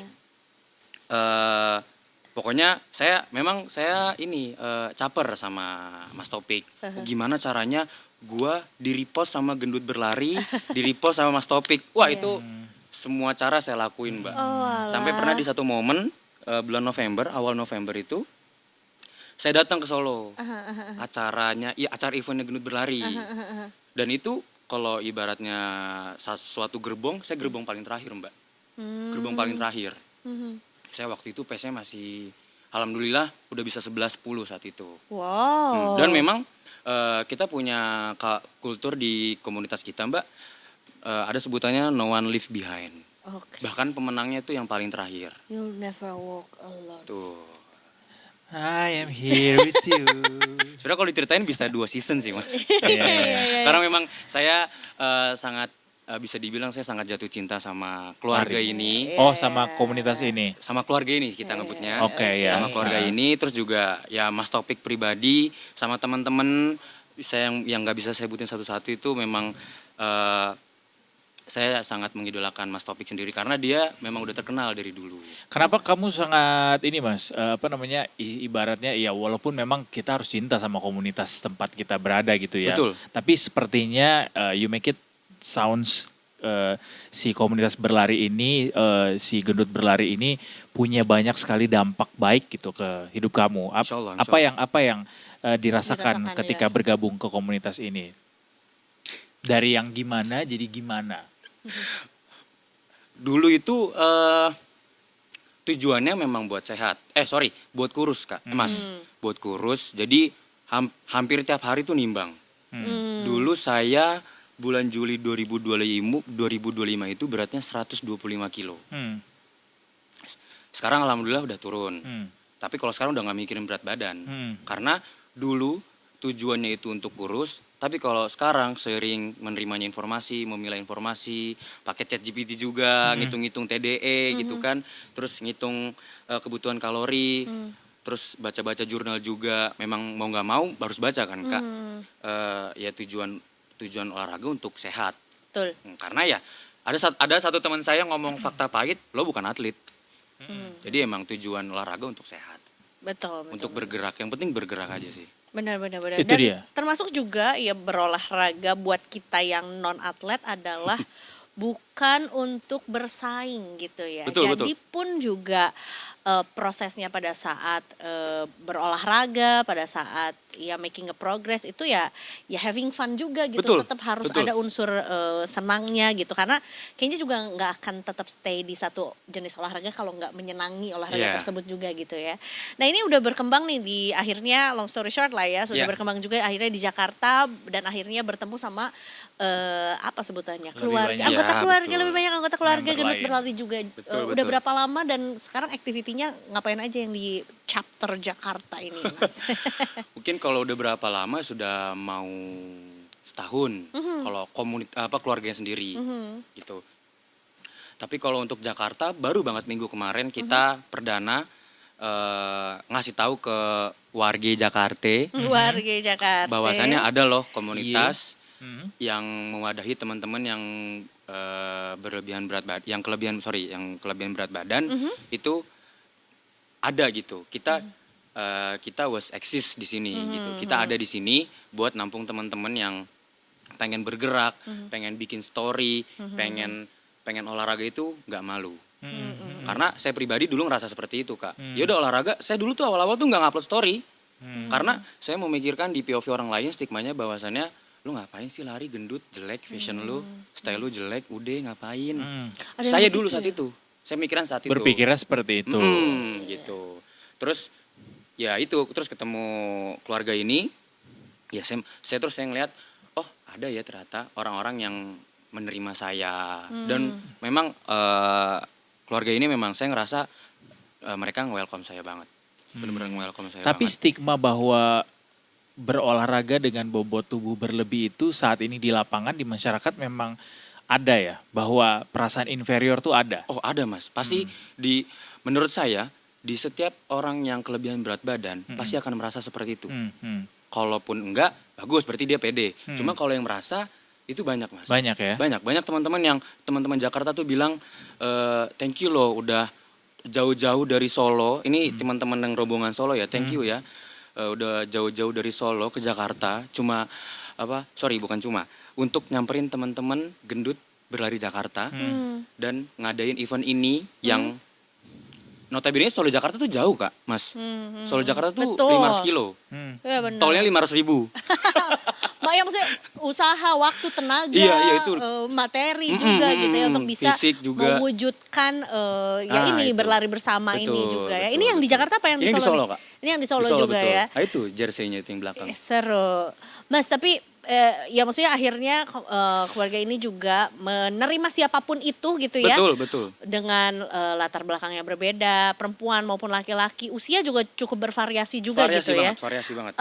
pokoknya saya ini caper sama Mas Topik. Gimana caranya gua di-repost sama gendut berlari, di-repost sama Mas Topik. Wah, itu semua cara saya lakuin, Mbak. Oh, alah. Sampai pernah di satu momen bulan November, awal November itu saya datang ke Solo. Acara eventnya gendut berlari. Dan itu kalau ibaratnya suatu gerbong, saya gerbong paling terakhir, Mbak. Gerbong paling terakhir. Saya waktu itu pace-nya masih alhamdulillah udah bisa 11-10 saat itu. Wow. Dan memang kita punya kultur di komunitas kita, Mbak. Ada sebutannya no one leave behind. Oke. Bahkan pemenangnya itu yang paling terakhir. You'll never walk alone. Tuh. I am here with you. Sebenarnya kalau diceritain bisa 2 season sih, Mas. Iya. Karena memang saya sangat bisa dibilang saya sangat jatuh cinta sama keluarga ini. Oh, sama komunitas ini. Sama keluarga ini kita ngebutnya. Oke, ya. Sama keluarga ini, terus juga ya Mas Topik pribadi sama teman-teman saya yang nggak bisa saya sebutin satu-satu itu memang saya sangat mengidolakan Mas Topik sendiri karena dia memang udah terkenal dari dulu. Kenapa kamu sangat ini Mas, ibaratnya ya walaupun memang kita harus cinta sama komunitas tempat kita berada gitu ya. Betul. Tapi sepertinya you make it sounds si komunitas berlari ini, si gendut berlari ini punya banyak sekali dampak baik gitu ke hidup kamu. Insya Allah, insya Apa yang dirasakan Dirasakan, ketika ya. bergabung ke komunitas ini? Dari yang gimana jadi gimana? Dulu itu tujuannya memang buat sehat. Buat kurus Kak, Mas. Buat kurus. Jadi hampir tiap hari tuh nimbang. Dulu saya bulan Juli 2025 itu beratnya 125 kilo. Sekarang alhamdulillah udah turun. Tapi kalau sekarang udah nggak mikirin berat badan. Karena dulu tujuannya itu untuk kurus. Tapi kalau sekarang sering menerimanya informasi, memilah informasi, pakai ChatGPT juga, ngitung-ngitung TDE gitu kan. Terus ngitung kebutuhan kalori. Terus baca-baca jurnal juga. Memang mau nggak mau harus baca kan Kak. Ya tujuan olahraga untuk sehat. Betul. Karena ya ada satu teman saya ngomong fakta pahit, lo bukan atlet. Jadi emang tujuan olahraga untuk sehat, Betul. untuk bergerak. Yang penting bergerak aja sih. Benar. Itu Dan dia. termasuk juga ya berolahraga buat kita yang non atlet adalah bukan untuk bersaing gitu ya. Betul, Jadi pun juga prosesnya pada saat berolahraga, pada saat ya making a progress itu ya having fun juga gitu. Betul, Tetap harus betul. ada unsur senangnya gitu. Karena kayaknya juga nggak akan tetap stay di satu jenis olahraga kalau nggak menyenangi olahraga Iya. tersebut juga gitu ya. Nah ini udah berkembang nih di akhirnya long story short lah ya sudah Iya. berkembang juga akhirnya di Jakarta dan akhirnya bertemu sama apa sebutannya Lebih keluarga banyak. anggota Ya, keluarga betul. lebih banyak anggota keluarga Member gendut lain. berlari juga. Betul, Udah betul. berapa lama dan sekarang aktivitinya ngapain aja yang di chapter Jakarta ini Mas? Mungkin kalau udah berapa lama sudah mau setahun. Kalau keluarganya sendiri gitu. Tapi kalau untuk Jakarta baru banget minggu kemarin kita perdana ngasih tahu ke warga Jakarta Warga Jakarta. bahwasannya ada loh komunitas Hmm. yang mewadahi teman-teman yang berlebihan berat badan, yang kelebihan berat badan itu ada gitu. Kita was exist di sini gitu. Kita ada di sini buat nampung teman-teman yang pengen bergerak, pengen bikin story, pengen olahraga itu nggak malu. Karena saya pribadi dulu ngerasa seperti itu, Kak. Ya udah olahraga, saya dulu tuh awal-awal tuh nggak ngupload story. Karena saya memikirkan di POV orang lain stigmanya bahwasannya lu ngapain sih lari gendut, jelek fashion lu, style lu jelek, udah ngapain. Ada yang Saya begitu dulu saat ya? itu. Saya mikiran saat itu. Berpikirnya seperti itu. Gitu. Terus ya itu, terus ketemu keluarga ini, ya saya ngeliat, oh ada ya ternyata orang-orang yang menerima saya. Dan memang keluarga ini memang saya ngerasa mereka nge-welcome saya banget. Bener-bener nge-welcome saya Tapi banget. stigma bahwa berolahraga dengan bobot tubuh berlebih itu saat ini di lapangan di masyarakat memang ada ya, bahwa perasaan inferior tuh ada. Oh ada Mas, pasti menurut saya di setiap orang yang kelebihan berat badan pasti akan merasa seperti itu. Kalaupun enggak, bagus berarti dia pede. Cuma kalau yang merasa itu banyak Mas. Banyak ya? Banyak teman-teman Jakarta tuh bilang thank you loh udah jauh-jauh dari Solo. Ini teman-teman yang rombongan Solo ya, thank you ya. Udah jauh-jauh dari Solo ke Jakarta bukan cuma untuk nyamperin teman-teman gendut berlari Jakarta dan ngadain event ini yang notabene Solo Jakarta tuh jauh Kak, Mas. Solo Jakarta tuh Betul. 500 kilo. Ya benar. Tolnya 500.000. Mbak, ya maksudnya usaha, waktu, tenaga, Iya, itu. materi juga gitu ya untuk bisa fisik juga. mewujudkan ini Itu. berlari bersama ini Betul, juga ya. betul, Ini yang di betul. Jakarta apa yang di Ini Solo? di Solo, nih? Kak. Ini yang di Solo, Di juga betul. ya. Ah, itu jersey-nya itu yang belakang. Seru. Mas, tapi ya maksudnya akhirnya keluarga ini juga menerima siapapun itu gitu ya. Betul. Dengan latar belakang yang berbeda, perempuan maupun laki-laki, usia juga cukup bervariasi juga gitu ya. Variasi banget.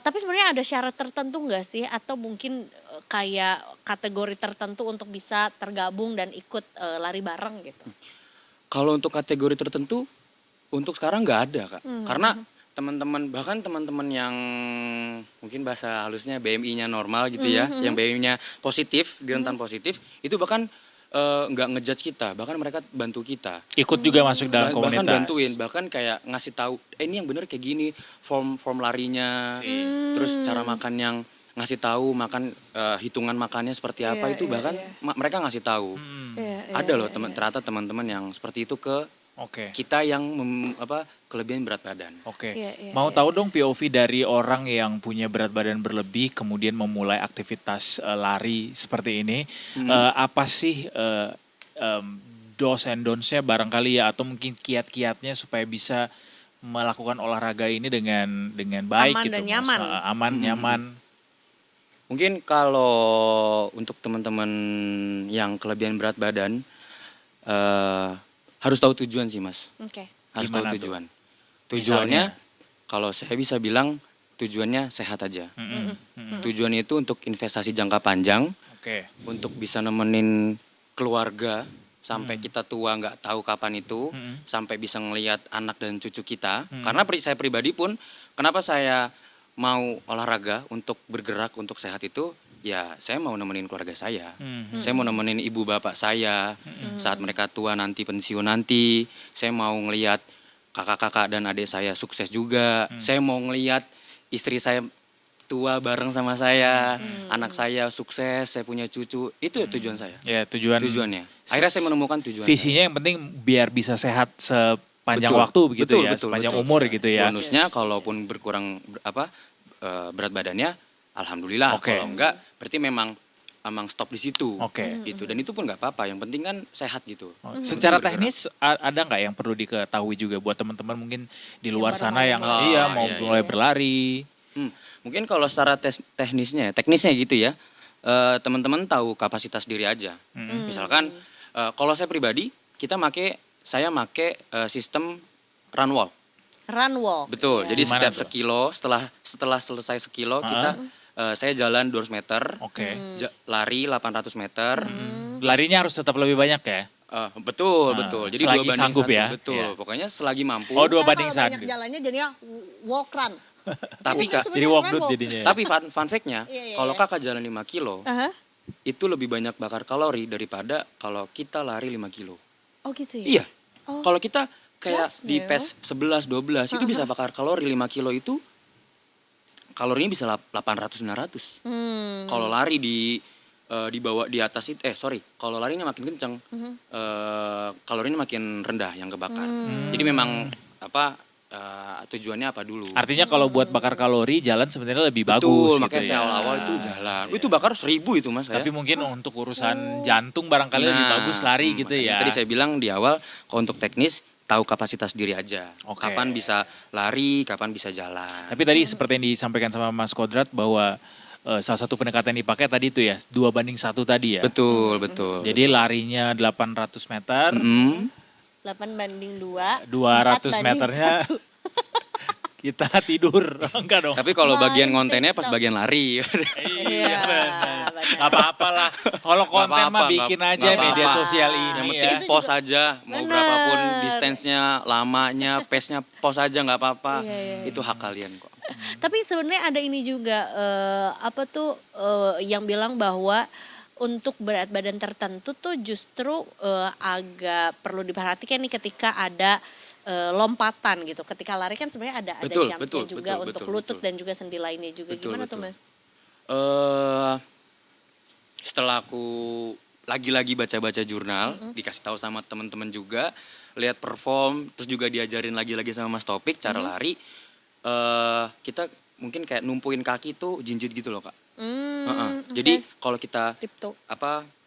Tapi sebenarnya ada syarat tertentu nggak sih, atau mungkin kayak kategori tertentu untuk bisa tergabung dan ikut lari bareng gitu? Kalau untuk kategori tertentu, untuk sekarang nggak ada Kak. Karena bahkan teman-teman yang mungkin bahasa halusnya BMI-nya normal gitu ya, yang BMI-nya positif, di rentan positif, itu bahkan nggak ngejudge kita, bahkan mereka bantu kita. Ikut juga masuk dalam Bahkan komunitas. bantuin, bahkan kayak ngasih tahu, ini yang bener kayak gini, form larinya, terus cara makan yang ngasih tahu, hitungan makannya seperti apa, itu bahkan mereka ngasih tahu. Ada loh ternyata teman-teman yang seperti itu ke Oke. kita yang kelebihan berat badan. Oke. Iya, Mau tahu dong POV dari orang yang punya berat badan berlebih kemudian memulai aktivitas lari seperti ini. Apa sih do's and don'ts-nya barangkali ya, atau mungkin kiat-kiatnya supaya bisa melakukan olahraga ini dengan baik Aman gitu. dan Mas. nyaman. Aman, nyaman. Mungkin kalau untuk teman-teman yang kelebihan berat badan harus tahu tujuan sih Mas. Oke. Harus Gimana tahu tuh? tujuan. Tujuannya kalau saya bisa bilang tujuannya sehat aja. Tujuannya itu untuk investasi jangka panjang, Oke. untuk bisa nemenin keluarga sampai kita tua nggak tahu kapan itu, sampai bisa ngelihat anak dan cucu kita. Karena saya pribadi pun, kenapa saya mau olahraga untuk bergerak untuk sehat itu, ya saya mau nemenin keluarga saya. Saya mau nemenin ibu bapak saya saat mereka tua nanti, pensiun nanti. Saya mau ngelihat kakak-kakak dan adik saya sukses juga. Saya mau ngelihat istri saya tua bareng sama saya, anak saya sukses, saya punya cucu. Itu ya tujuan saya. Ya, Tujuannya. Akhirnya saya menemukan tujuan. Visinya yang penting biar bisa sehat sepanjang Betul, waktu begitu betul, ya, betul, sepanjang betul. umur gitu ya. Bonusnya kalaupun berkurang berat badannya, alhamdulillah. Oke. Kalau enggak, berarti memang stop di situ. Oke. Gitu. Dan itu pun nggak apa-apa. Yang penting kan sehat gitu. Secara Bergerak. teknis ada nggak yang perlu diketahui juga buat teman-teman mungkin di luar baru sana mau yang mulai. mau Iya, mulai iya. berlari. Mungkin kalau secara teknisnya gitu ya, teman-teman tahu kapasitas diri aja. Misalkan kalau saya pribadi, saya make sistem run walk. Run walk. Betul. Jadi Gimana setiap tuh? sekilo, setelah selesai sekilo saya jalan 200 meter, Oke. lari 800 meter. Larinya harus tetap lebih banyak ya? Betul, betul. Jadi selagi 2 banding sanggup 1, ya? betul. Iya. Pokoknya selagi mampu. Oh, 2 Karena banding kalau banyak 1. jalannya jadinya walk run. Tapi Iya, Kak, Jadi sebenarnya walk run dut walk. jadinya. tapi fun fact-nya, Iya, iya, kalau iya. Kakak jalan 5 kilo, Aha. itu lebih banyak bakar kalori daripada kalau kita lari 5 kilo. Oh gitu ya? Iya. Oh. Kalau kita kayak That's di new. PES 11, 12 itu bisa bakar kalori 5 kilo itu kalorinya bisa 800 900. Kalau lari di bawah di atas itu kalau larinya makin kencang kalorinya makin rendah yang kebakar. Jadi memang tujuannya apa dulu. Artinya kalau buat bakar kalori jalan sebenarnya lebih Betul, bagus makanya gitu saya ya. awal-awal itu jalan. Iya. Itu bakar 1000 itu Mas saya. Tapi mungkin untuk urusan jantung barangkali lebih Nah, bagus lari gitu makanya ya. Tadi saya bilang di awal kalau untuk teknis tahu kapasitas diri aja. Oke. Kapan bisa lari, kapan bisa jalan. Tapi tadi seperti yang disampaikan sama Mas Kodrat bahwa salah satu pendekatan yang dipakai tadi itu ya 2 banding 1 tadi ya. Betul, betul. Jadi larinya 800 meter, 8 banding 2. 200 meternya kita tidur. Enggak dong. Tapi kalau bagian Main kontennya pas TikTok. bagian lari. Iya, benar. Gak apa-apa lah. Kalau konten Nggak mah apa-apa, bikin nggak aja media apa-apa. sosial Yang ini penting ya. Itu post juga- aja, mau Bener. berapapun distance-nya, lamanya, pace-nya, post aja nggak apa-apa. Iya, iya, Itu hak kalian kok. Tapi sebenarnya ada ini juga yang bilang bahwa untuk berat badan tertentu tuh justru agak perlu diperhatikan nih ketika ada lompatan gitu. Ketika lari kan sebenarnya ada Betul, jumpnya betul, juga betul, untuk betul, lutut betul. dan juga sendi lainnya juga. Betul, Gimana tuh betul. Mas? Setelah aku lagi-lagi baca-baca jurnal, dikasih tahu sama teman-teman juga, lihat perform, terus juga diajarin lagi-lagi sama Mas Topik cara lari. Kita mungkin kayak numpuin kaki tuh jinjit gitu loh Kak. Heeh. Jadi kalau kita Tiptoe.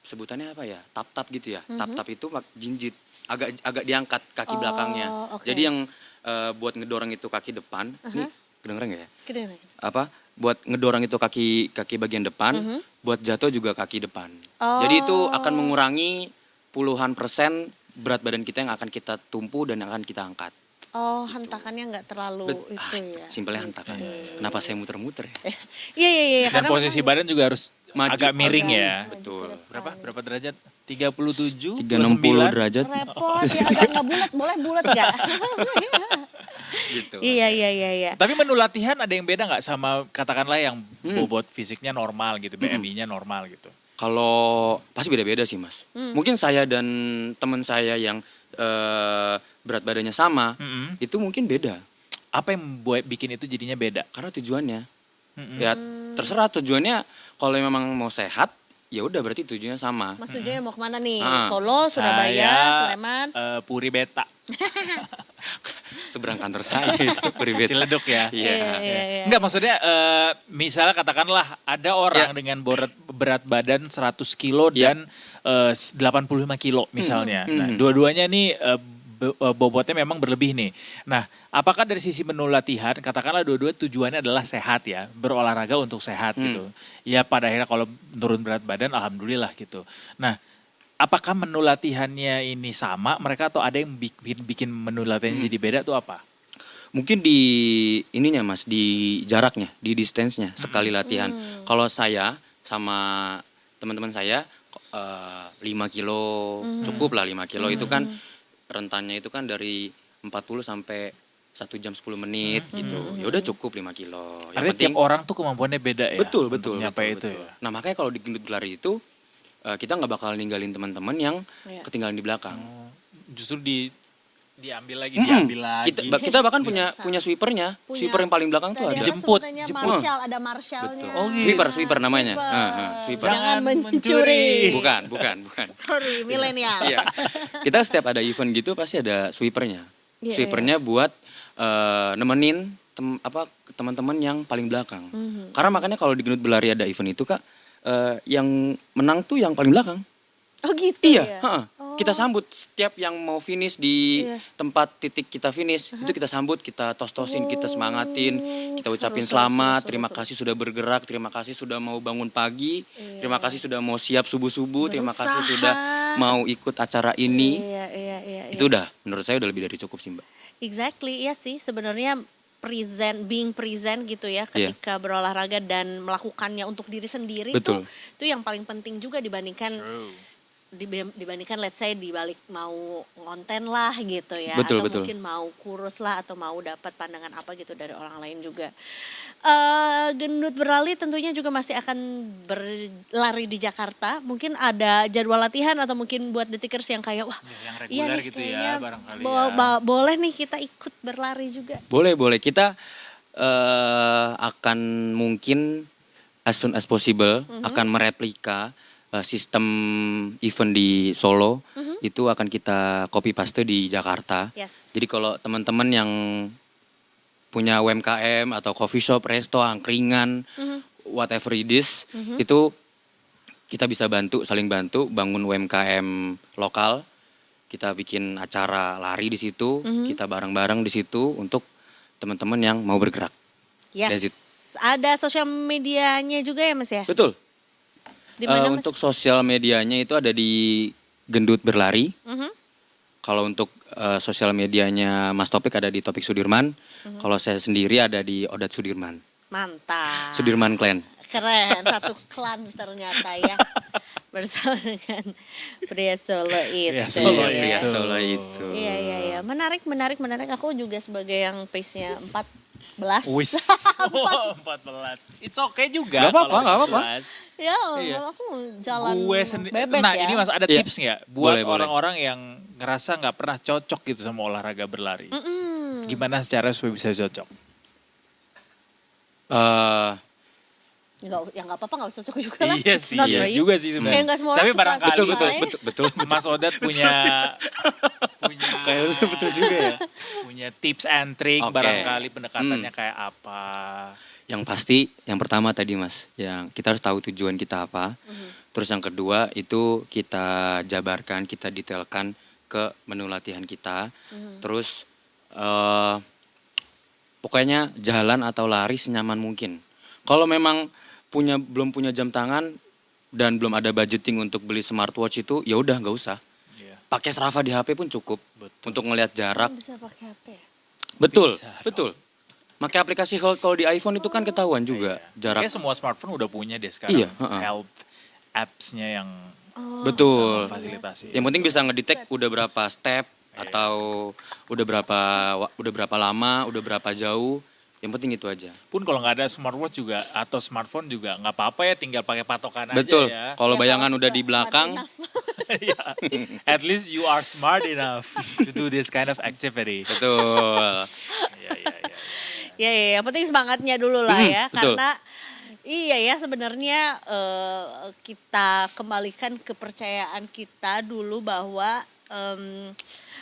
sebutannya apa ya, tap-tap gitu ya, tap-tap itu jinjit, agak diangkat kaki belakangnya. oke. Jadi yang buat ngedorong itu kaki depan, nih kedengeran nggak ya? Kedengeran. Buat ngedorong itu kaki bagian depan, buat jatuh juga kaki depan. Oh. Jadi itu akan mengurangi puluhan persen berat badan kita yang akan kita tumpu dan yang akan kita angkat. Oh, hentakannya nggak terlalu itu ya. Simpelnya hentakan. Kenapa saya muter-muter ya? Iya. Dan Karena posisi badan juga harus Maju. agak miring ya. Betul. Berapa derajat? 37, 360 derajat repot ya, agak nggak bulat, boleh bulat nggak? gitu. Iya. Tapi menu latihan ada yang beda nggak sama katakanlah yang bobot fisiknya normal gitu, BMI-nya normal gitu? Kalau pasti beda-beda sih Mas. Mungkin saya dan teman saya yang berat badannya sama, itu mungkin beda. Apa yang bikin itu jadinya beda? Karena tujuannya, ya terserah tujuannya. Kalau memang mau sehat, ya udah berarti tujuannya sama. Mas tujuannya mau kemana nih? Ah. Solo, Surabaya, Saya, Sleman? Puri Beta, Seberang kantor saya itu pribadi. Ciledug ya. Iya. Enggak maksudnya misalnya katakanlah ada orang dengan berat badan 100 kilo dan 85 kilo misalnya. Nah, dua-duanya nih bobotnya memang berlebih nih. Nah, apakah dari sisi menu latihan katakanlah dua-dua tujuannya adalah sehat ya, berolahraga untuk sehat gitu. Ya pada akhirnya kalau turun berat badan alhamdulillah gitu. Nah, apakah menu latihannya ini sama mereka atau ada yang bikin menu latihannya jadi beda tuh apa? Mungkin di ininya Mas, di jaraknya, di distance-nya sekali latihan. Kalau saya sama teman-teman saya 5 kilo, cukup lah 5 kilo itu kan rentannya itu kan dari 40 sampai 1 jam 10 menit gitu. Ya udah cukup 5 kilo. Artinya tiap orang tuh kemampuannya beda ya. Betul, untuk betul. nyampe betul, itu betul. ya. Nah makanya kalau di gendut lari itu kita nggak bakal ninggalin teman-teman yang ketinggalan di belakang. Justru diambil lagi, diambil lagi. Kita bahkan punya sweepernya. Sweeper yang paling belakang tuh Tadi ada. kan Jemput. sebutannya Marshall, ada Marshallnya. Oh, gitu. Sweeper namanya. Sweeper. Jangan mencuri. Bukan. Sorry, milenial. Iya. Kita setiap ada event gitu pasti ada sweepernya. Iya, Sweepernya buat nemenin teman-teman yang paling belakang. Karena makanya kalau di Gendut Berlari ada event itu Kak, yang menang tuh yang paling belakang. Oh gitu Iya, ya? heeh. Kita sambut setiap yang mau finish di tempat titik kita finish, itu kita sambut, kita tos-tosin, kita semangatin, kita ucapin selamat, terima kasih sudah bergerak, terima kasih sudah mau bangun pagi, terima kasih sudah mau siap subuh-subuh, terima kasih sudah mau ikut acara ini. Iya. Itu udah, menurut saya udah lebih dari cukup sih Mbak. Exactly, iya sih sebenarnya being present gitu ya ketika berolahraga dan melakukannya untuk diri sendiri Betul. itu yang paling penting juga dibandingkan dibandingkan let's say dibalik mau ngonten lah gitu ya, Betul, atau betul. mungkin mau kurus lah atau mau dapat pandangan apa gitu dari orang lain juga. Gendut berlari tentunya juga masih akan berlari di Jakarta. Mungkin ada jadwal latihan atau mungkin buat detikers yang kayak wah Yang iya reguler nih gitu kayaknya ya barangkali ya. boleh nih kita ikut berlari juga. Boleh. Kita akan mungkin as soon as possible akan mereplika sistem event di Solo itu akan kita copy paste di Jakarta. Yes. Jadi kalau teman-teman yang punya UMKM atau coffee shop, resto, angkringan, whatever it is, itu kita bisa saling bantu bangun UMKM lokal. Kita bikin acara lari di situ, kita bareng-bareng di situ untuk teman-teman yang mau bergerak. That's it. Yes. Ada sosial medianya juga ya Mas ya? Betul. Di mana Mas? Untuk sosial medianya itu ada di Gendut Berlari. Kalau untuk sosial medianya Mas Topik ada di Topik Sudirman. Kalau saya sendiri ada di Odat Sudirman. Mantap. Sudirman Clan. Keren, satu klan ternyata ya. Bersama dengan pria Solo itu. Pria Solo ya. Pria Solo itu. Iya. Menarik. Aku juga sebagai yang pace-nya 14. Wis. 14. It's okay juga. Nggak apa-apa, kalau nggak apa-apa. 14. Ya, Iya. aku jalan Gue sendiri. bebek Nah ya. ini Mas ada Iya. tips nggak buat Boleh. orang-orang yang ngerasa nggak pernah cocok gitu sama olahraga berlari? Gimana cara supaya bisa cocok? Ya nggak apa-apa, nggak usah cocok juga lah. Iya It's sih, not iya for you. juga sih Kayak sebenarnya. nggak semua orang Tapi suka barangkali betul. Mas Odat punya betul juga ya. punya tips and trick Oke. barangkali pendekatannya kayak apa. Yang pasti yang pertama tadi Mas, yang kita harus tahu tujuan kita apa. Terus yang kedua itu kita jabarkan, kita detailkan ke menu latihan kita. Terus pokoknya jalan atau lari senyaman mungkin. Kalau memang belum punya jam tangan dan belum ada budgeting untuk beli smartwatch itu, ya udah nggak usah. Iya. Pakai Strava di HP pun cukup untuk ngelihat jarak. Bisa pakai HP ya? Betul, Bisa. betul. Pakai aplikasi Health kalau di iPhone itu kan ketahuan juga jarak. Kayaknya semua smartphone udah punya deh sekarang. Iya, heeh. Health apps-nya yang Betul. fasilitasi. Yang penting bisa ngedetect udah berapa step atau udah berapa lama, udah berapa jauh. Yang penting itu aja. Pun kalau nggak ada smartwatch juga atau smartphone juga nggak apa-apa ya, tinggal pakai patokan Betul. aja ya. Kalau Ya, bayangan kalau udah di smart belakang, enough. Iya. At least you are smart enough to do this kind of activity. betul. Iya. Ya, yang penting semangatnya dulu lah ya, betul. karena iya ya sebenarnya kita kembalikan kepercayaan kita dulu bahwa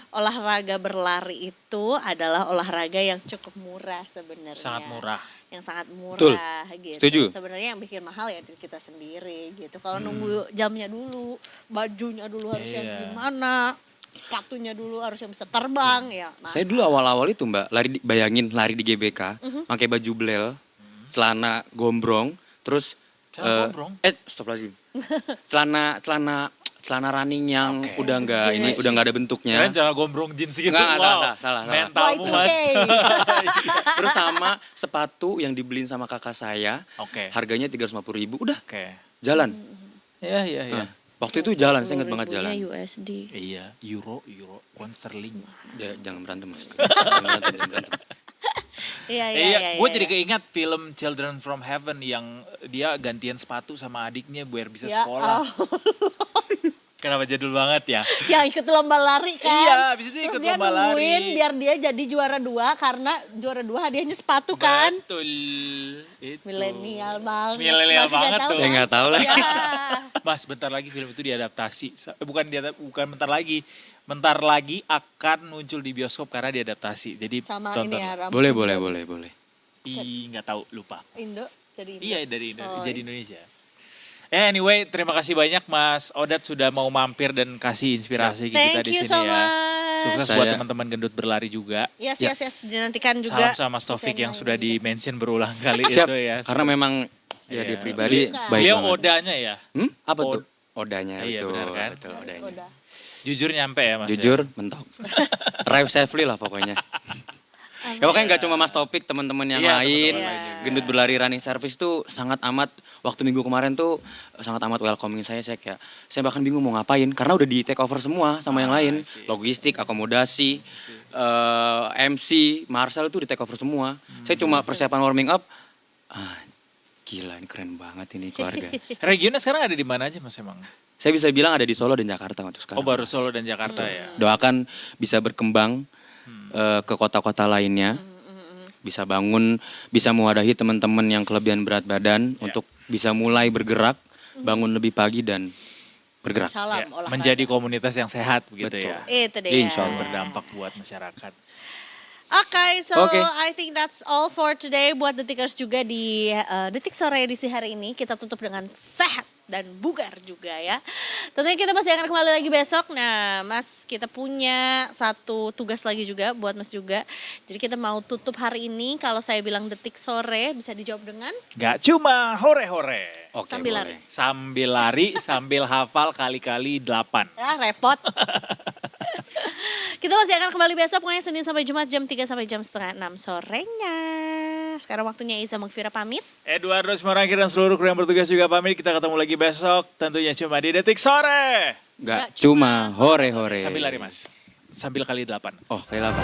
olahraga berlari itu adalah olahraga yang cukup murah sebenarnya. Sangat murah. Yang sangat Betul. murah gitu. Setuju. Sebenarnya yang bikin mahal ya diri kita sendiri gitu. Kalau nunggu jamnya dulu, bajunya dulu harus yang Iya. gimana, sepatunya dulu harus yang bisa terbang ya. Saya dulu awal-awal itu Mbak, bayangin lari di GBK, pakai baju blel, celana gombrong, terus Celana gombrong? Astagfirullahaladzim. celana running yang Oke. udah nggak ada bentuknya. Kalian jangan gombrong jeans gitu. Nggak, salah. Mentalmu Mas. Terus sama sepatu yang dibeliin sama kakak saya, Oke. harganya 350.000, udah Oke. jalan. Iya. Nah, waktu itu jalan, saya ingat banget jalan. USD. Iya, euro, pound sterling. Ya, jangan berantem Mas. Jangan berantem. Iya. Gue jadi keingat film Children from Heaven yang dia gantian sepatu sama adiknya biar bisa Ya, sekolah. Kenapa jadul banget ya? Ya ikut lomba lari kan. Iya, abis itu Terus ikut dia lomba nungguin lari. biar dia jadi juara 2 karena juara 2 hadiahnya sepatu kan. Betul. Itu. Milenial banget. Milenial Masih nggak banget tahu tuh. Saya kan? nggak tahu lah. Ya. Mas, bentar lagi film itu diadaptasi. Bukan bentar lagi. Bentar lagi akan muncul di bioskop karena diadaptasi. Jadi Sama tonton. ini ya Ram. Boleh. Nggak tahu, lupa. Indo jadi Indo. Iya dari Oh, jadi Indonesia. Anyway, terima kasih banyak Mas Odat sudah mau mampir dan kasih inspirasi ke kita Thank di you sini so ya. much. Sukses Saya- buat teman-teman gendut berlari juga. Yes, Ya. dinantikan juga. Salam sama Mas Taufik event yang sudah juga. di-mention berulang kali Siap, itu ya. karena memang ya Iya. dia pribadi Bukan. baik Beliau banget. odanya ya. Apa Od- tuh? Odanya, Iya, betul. benar kan? Betul, Harus odanya. udah. Jujur nyampe ya Mas. ya? Jujur, mentok. Drive safely lah pokoknya. Ya pokoknya nggak cuma Mas Topik, teman-teman yang Iya, lain, teman-teman lain juga. gendut berlari running service tuh sangat amat, waktu minggu kemarin tuh sangat amat welcoming saya kayak, saya bahkan bingung mau ngapain, karena udah di take over semua sama yang lain, logistik, akomodasi, MC, Marcel itu di take over semua. Saya cuma persiapan warming up, gila ini keren banget ini keluarga. Regionnya sekarang ada di mana aja Mas emang? Saya bisa bilang ada di Solo dan Jakarta untuk sekarang. Oh baru Solo dan Jakarta ya. Doakan bisa berkembang ke kota-kota lainnya, bisa bangun, bisa mewadahi teman-teman yang kelebihan berat badan untuk bisa mulai bergerak, bangun lebih pagi dan bergerak. Salam Ya, olahraga. menjadi komunitas yang sehat begitu Betul. ya. Itu dia. Insya Allah. Berdampak buat masyarakat. Okay, so Oke. I think that's all for today. Buat Detikers juga di Detik Sore edisi hari ini, kita tutup dengan sehat dan bugar juga ya. Tentunya kita masih akan kembali lagi besok. Nah Mas, kita punya satu tugas lagi juga buat Mas juga. Jadi kita mau tutup hari ini, kalau saya bilang Detik Sore bisa dijawab dengan Gak cuma hore-hore. Oke, Sambil boleh. lari. Sambil lari, sambil hafal kali-kali 8. Ya, repot. Kita masih akan kembali besok, pokoknya Senin sampai Jumat jam 3 sampai jam setengah 6 sorenya. Sekarang waktunya Iza Magfira pamit. Eduardo Semorangkir dan seluruh kru yang bertugas juga pamit. Kita ketemu lagi besok, tentunya cuma di Detik Sore. Gak cuma hore-hore. Sambil lari Mas, sambil kali 8. Oh, kayak apa?